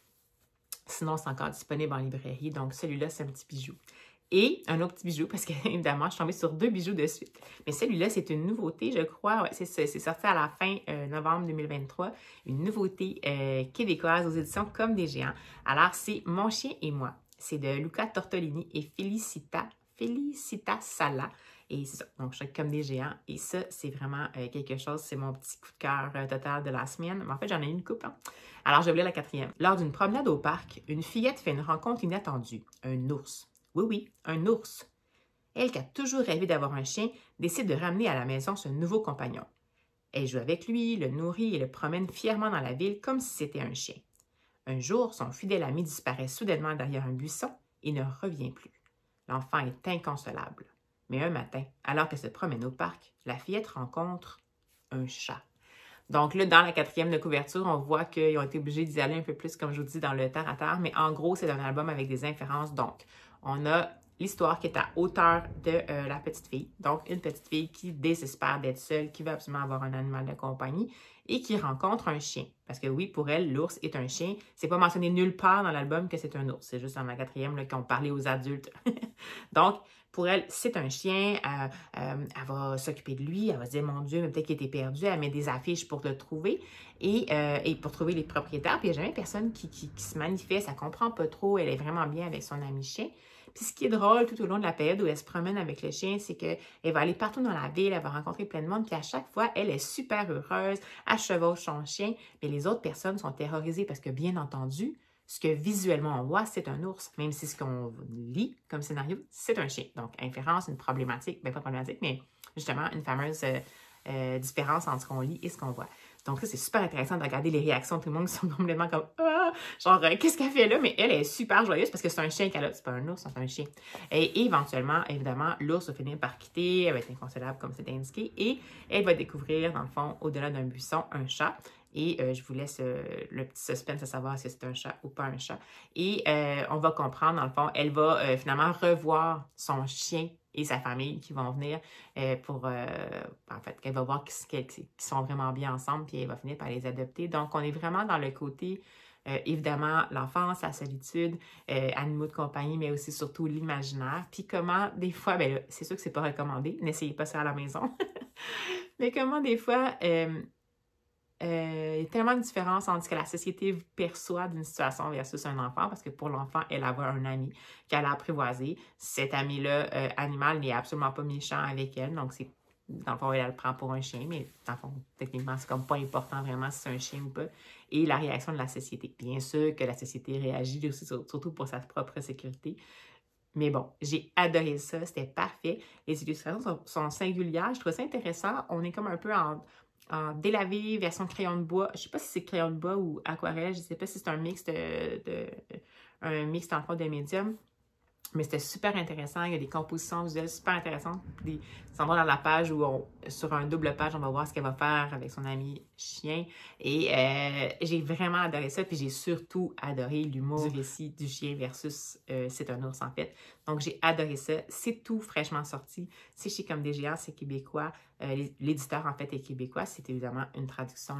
Sinon, c'est encore disponible en librairie. Donc, celui-là, c'est un petit bijou. Et un autre petit bijou, parce que, évidemment, je suis tombée sur 2 bijoux de suite. Mais celui-là, c'est une nouveauté, je crois. Ouais, c'est sorti à la fin novembre 2023. Une nouveauté québécoise aux éditions Comme des géants. Alors, c'est Mon chien et moi. C'est de Luca Tortolini et Felicita Sala. Et c'est ça, donc je suis Comme des géants. Et ça, c'est vraiment quelque chose, c'est mon petit coup de cœur total de la semaine. Mais en fait, j'en ai une coupe. Hein? Alors, je vais vous lire la 4e. Lors d'une promenade au parc, une fillette fait une rencontre inattendue. Un ours. Oui, oui, un ours. Elle, qui a toujours rêvé d'avoir un chien, décide de ramener à la maison ce nouveau compagnon. Elle joue avec lui, le nourrit et le promène fièrement dans la ville comme si c'était un chien. Un jour, son fidèle ami disparaît soudainement derrière un buisson et ne revient plus. L'enfant est inconsolable. Mais un matin, alors qu'elle se promène au parc, la fillette rencontre un chat. Donc là, dans la 4e de couverture, on voit qu'ils ont été obligés d'y aller un peu plus, comme je vous dis, dans le terre-à-terre. Mais en gros, c'est un album avec des inférences. Donc, on a l'histoire qui est à hauteur de la petite fille. Donc, une petite fille qui désespère d'être seule, qui veut absolument avoir un animal de compagnie et qui rencontre un chien. Parce que oui, pour elle, l'ours est un chien. C'est pas mentionné nulle part dans l'album que c'est un ours. C'est juste dans la 4e qu'on parlait aux adultes. Donc, pour elle, c'est un chien. Elle va s'occuper de lui. Elle va se dire, mon Dieu, mais peut-être qu'il était perdu. Elle met des affiches pour le trouver et pour trouver les propriétaires. Puis il n'y a jamais personne qui se manifeste. Elle ne comprend pas trop. Elle est vraiment bien avec son ami chien. Puis ce qui est drôle tout au long de la période où elle se promène avec le chien, c'est qu'elle va aller partout dans la ville, elle va rencontrer plein de monde, puis à chaque fois, elle est super heureuse, elle chevauche son chien, mais les autres personnes sont terrorisées parce que, bien entendu, ce que visuellement on voit, c'est un ours, même si ce qu'on lit comme scénario, c'est un chien. Donc, inférence, une problématique, bien pas problématique, mais justement une fameuse différence entre ce qu'on lit et ce qu'on voit. Donc, ça, c'est super intéressant de regarder les réactions de tout le monde qui sont complètement comme « Ah! » Genre, qu'est-ce qu'elle fait là? Mais elle est super joyeuse parce que c'est un chien qu'elle a. C'est pas un ours, c'est un chien. Et éventuellement, évidemment, l'ours va finir par quitter. Elle va être inconsolable comme c'est indiqué. Et elle va découvrir, dans le fond, au-delà d'un buisson, un chat. Et je vous laisse le petit suspense à savoir si c'est un chat ou pas un chat. Et on va comprendre, dans le fond, elle va finalement revoir son chien et sa famille qui vont venir en fait, qu'elle va voir qu'ils sont vraiment bien ensemble, puis elle va finir par les adopter. Donc, on est vraiment dans le côté, évidemment, l'enfance, la solitude, animaux de compagnie, mais aussi surtout l'imaginaire. Puis comment, des fois, bien c'est sûr que c'est pas recommandé, n'essayez pas ça à la maison, mais comment, des fois, il y a tellement de différence entre ce que la société perçoit d'une situation versus un enfant, parce que pour l'enfant, elle a un ami qu'elle a apprivoisé. Cet ami-là, animal, n'est absolument pas méchant avec elle, donc c'est dans le fond, elle le prend pour un chien, mais dans le fond, techniquement, c'est comme pas important vraiment si c'est un chien ou pas. Et la réaction de la société. Bien sûr que la société réagit aussi, surtout pour sa propre sécurité. Mais bon, j'ai adoré ça, c'était parfait. Les illustrations sont singulières, je trouve ça intéressant. On est comme un peu en délavé, version crayon de bois. Je ne sais pas si c'est crayon de bois ou aquarelle. Je ne sais pas si c'est un mix un mix en fond de médium. Mais c'était super intéressant. Il y a des compositions visuelles super intéressantes. Ça va dans la page où, sur un double page, on va voir ce qu'elle va faire avec son ami chien. Et j'ai vraiment adoré ça. Puis j'ai surtout adoré l'humour du récit du chien versus C'est un ours en fait. Donc j'ai adoré ça. C'est tout fraîchement sorti. C'est chez Comme des Géants, c'est québécois. L'éditeur en fait est québécois. C'est évidemment une traduction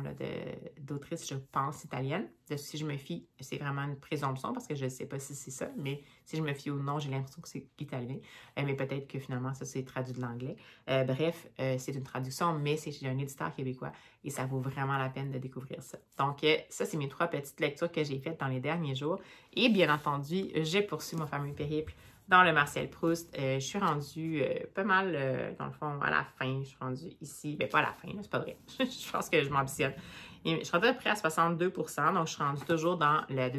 d'autrice, je pense, italienne. Si je me fie, c'est vraiment une présomption parce que je ne sais pas si c'est ça. Mais si je me fie au nom, j'ai l'impression que c'est italien. Mais peut-être que finalement ça c'est traduit de l'anglais. Bref, c'est une traduction, mais c'est chez un éditeur québécois et ça vaut vraiment la peine de découvrir ça. Donc, ça, c'est mes 3 petites lectures que j'ai faites dans les derniers jours. Et bien entendu, j'ai poursuivi mon fameux périple dans le Marcel Proust. Je suis rendue pas mal, dans le fond, à la fin. Je suis rendue ici. Bien, pas à la fin, c'est pas vrai. Je pense que je m'ambitionne. Je suis rendue à peu près à 62%, donc je suis rendue toujours dans la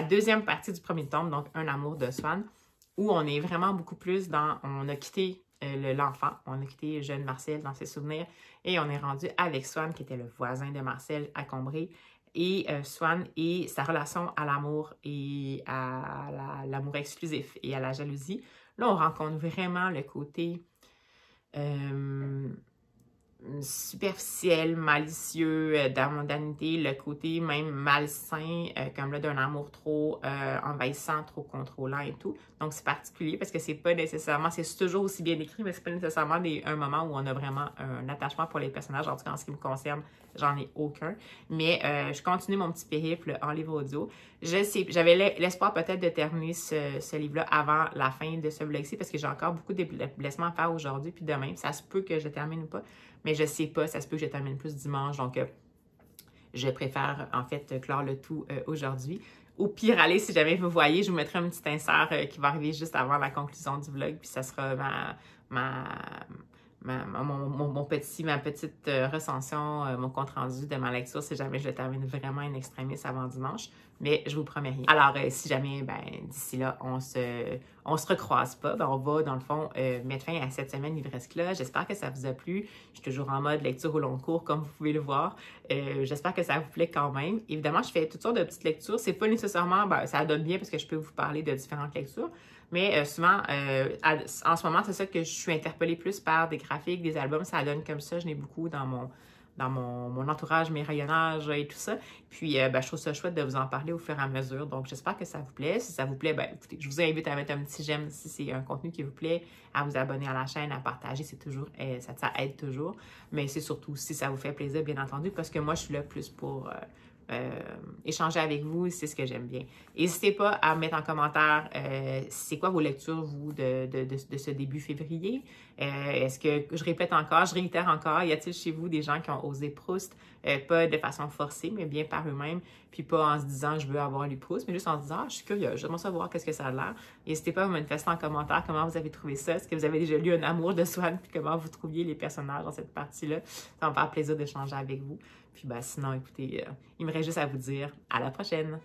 deuxième partie du premier tome, donc Un amour de Swann, où on est vraiment beaucoup plus dans... On a quitté l'enfant, on a quitté le jeune Marcel dans ses souvenirs et on est rendu avec Swann, qui était le voisin de Marcel à Combray, et Swann et sa relation à l'amour et à l'amour exclusif et à la jalousie. Là, on rencontre vraiment le côté superficiel, malicieux, d'abandonnité, le côté même malsain, comme là d'un amour trop envahissant, trop contrôlant et tout. Donc c'est particulier parce que c'est pas nécessairement, c'est toujours aussi bien écrit, mais c'est pas nécessairement un moment où on a vraiment un attachement pour les personnages. En tout cas, en ce qui me concerne, j'en ai aucun. Mais je continue mon petit périple en livre audio. J'avais l'espoir peut-être de terminer ce livre-là avant la fin de ce vlog-ci parce que j'ai encore beaucoup de déplacements à faire aujourd'hui puis demain. Ça se peut que je termine ou pas. Mais je sais pas, ça se peut que je termine plus dimanche, donc je préfère en fait clore le tout aujourd'hui. Au pire, allez, si jamais vous voyez, je vous mettrai un petit insert qui va arriver juste avant la conclusion du vlog, puis ça sera ma petite recension, mon compte rendu de ma lecture si jamais je le termine vraiment in extremis avant dimanche. Mais je vous promets rien. Alors, si jamais, d'ici là, on se recroise pas, on va, dans le fond, mettre fin à cette semaine livresque-là. J'espère que ça vous a plu. Je suis toujours en mode lecture au long cours, comme vous pouvez le voir. J'espère que ça vous plaît quand même. Évidemment, je fais toutes sortes de petites lectures. C'est pas nécessairement, ça donne bien parce que je peux vous parler de différentes lectures. Mais souvent, en ce moment, c'est ça que je suis interpellée plus par des graphiques, des albums. Ça donne comme ça. Je n'ai beaucoup dans mon entourage, mes rayonnages et tout ça. Puis, je trouve ça chouette de vous en parler au fur et à mesure. Donc, j'espère que ça vous plaît. Si ça vous plaît, écoutez, je vous invite à mettre un petit j'aime si c'est un contenu qui vous plaît, à vous abonner à la chaîne, à partager. C'est toujours, ça aide toujours. Mais c'est surtout si ça vous fait plaisir, bien entendu, parce que moi, je suis là plus pour... échanger avec vous, c'est ce que j'aime bien. N'hésitez pas à mettre en commentaire c'est quoi vos lectures, vous, de ce début février. Est-ce que, je répète encore, je réitère encore, y a-t-il chez vous des gens qui ont osé Proust, pas de façon forcée, mais bien par eux-mêmes, puis pas en se disant je veux avoir lu Proust, mais juste en se disant je suis curieuse, j'aimerais savoir qu'est-ce que ça a l'air. N'hésitez pas à me manifester en commentaire comment vous avez trouvé ça, est-ce que vous avez déjà lu Un amour de Swann, puis comment vous trouviez les personnages dans cette partie-là. Ça va me faire plaisir d'échanger avec vous. Puis sinon, écoutez, il me reste juste à vous dire à la prochaine!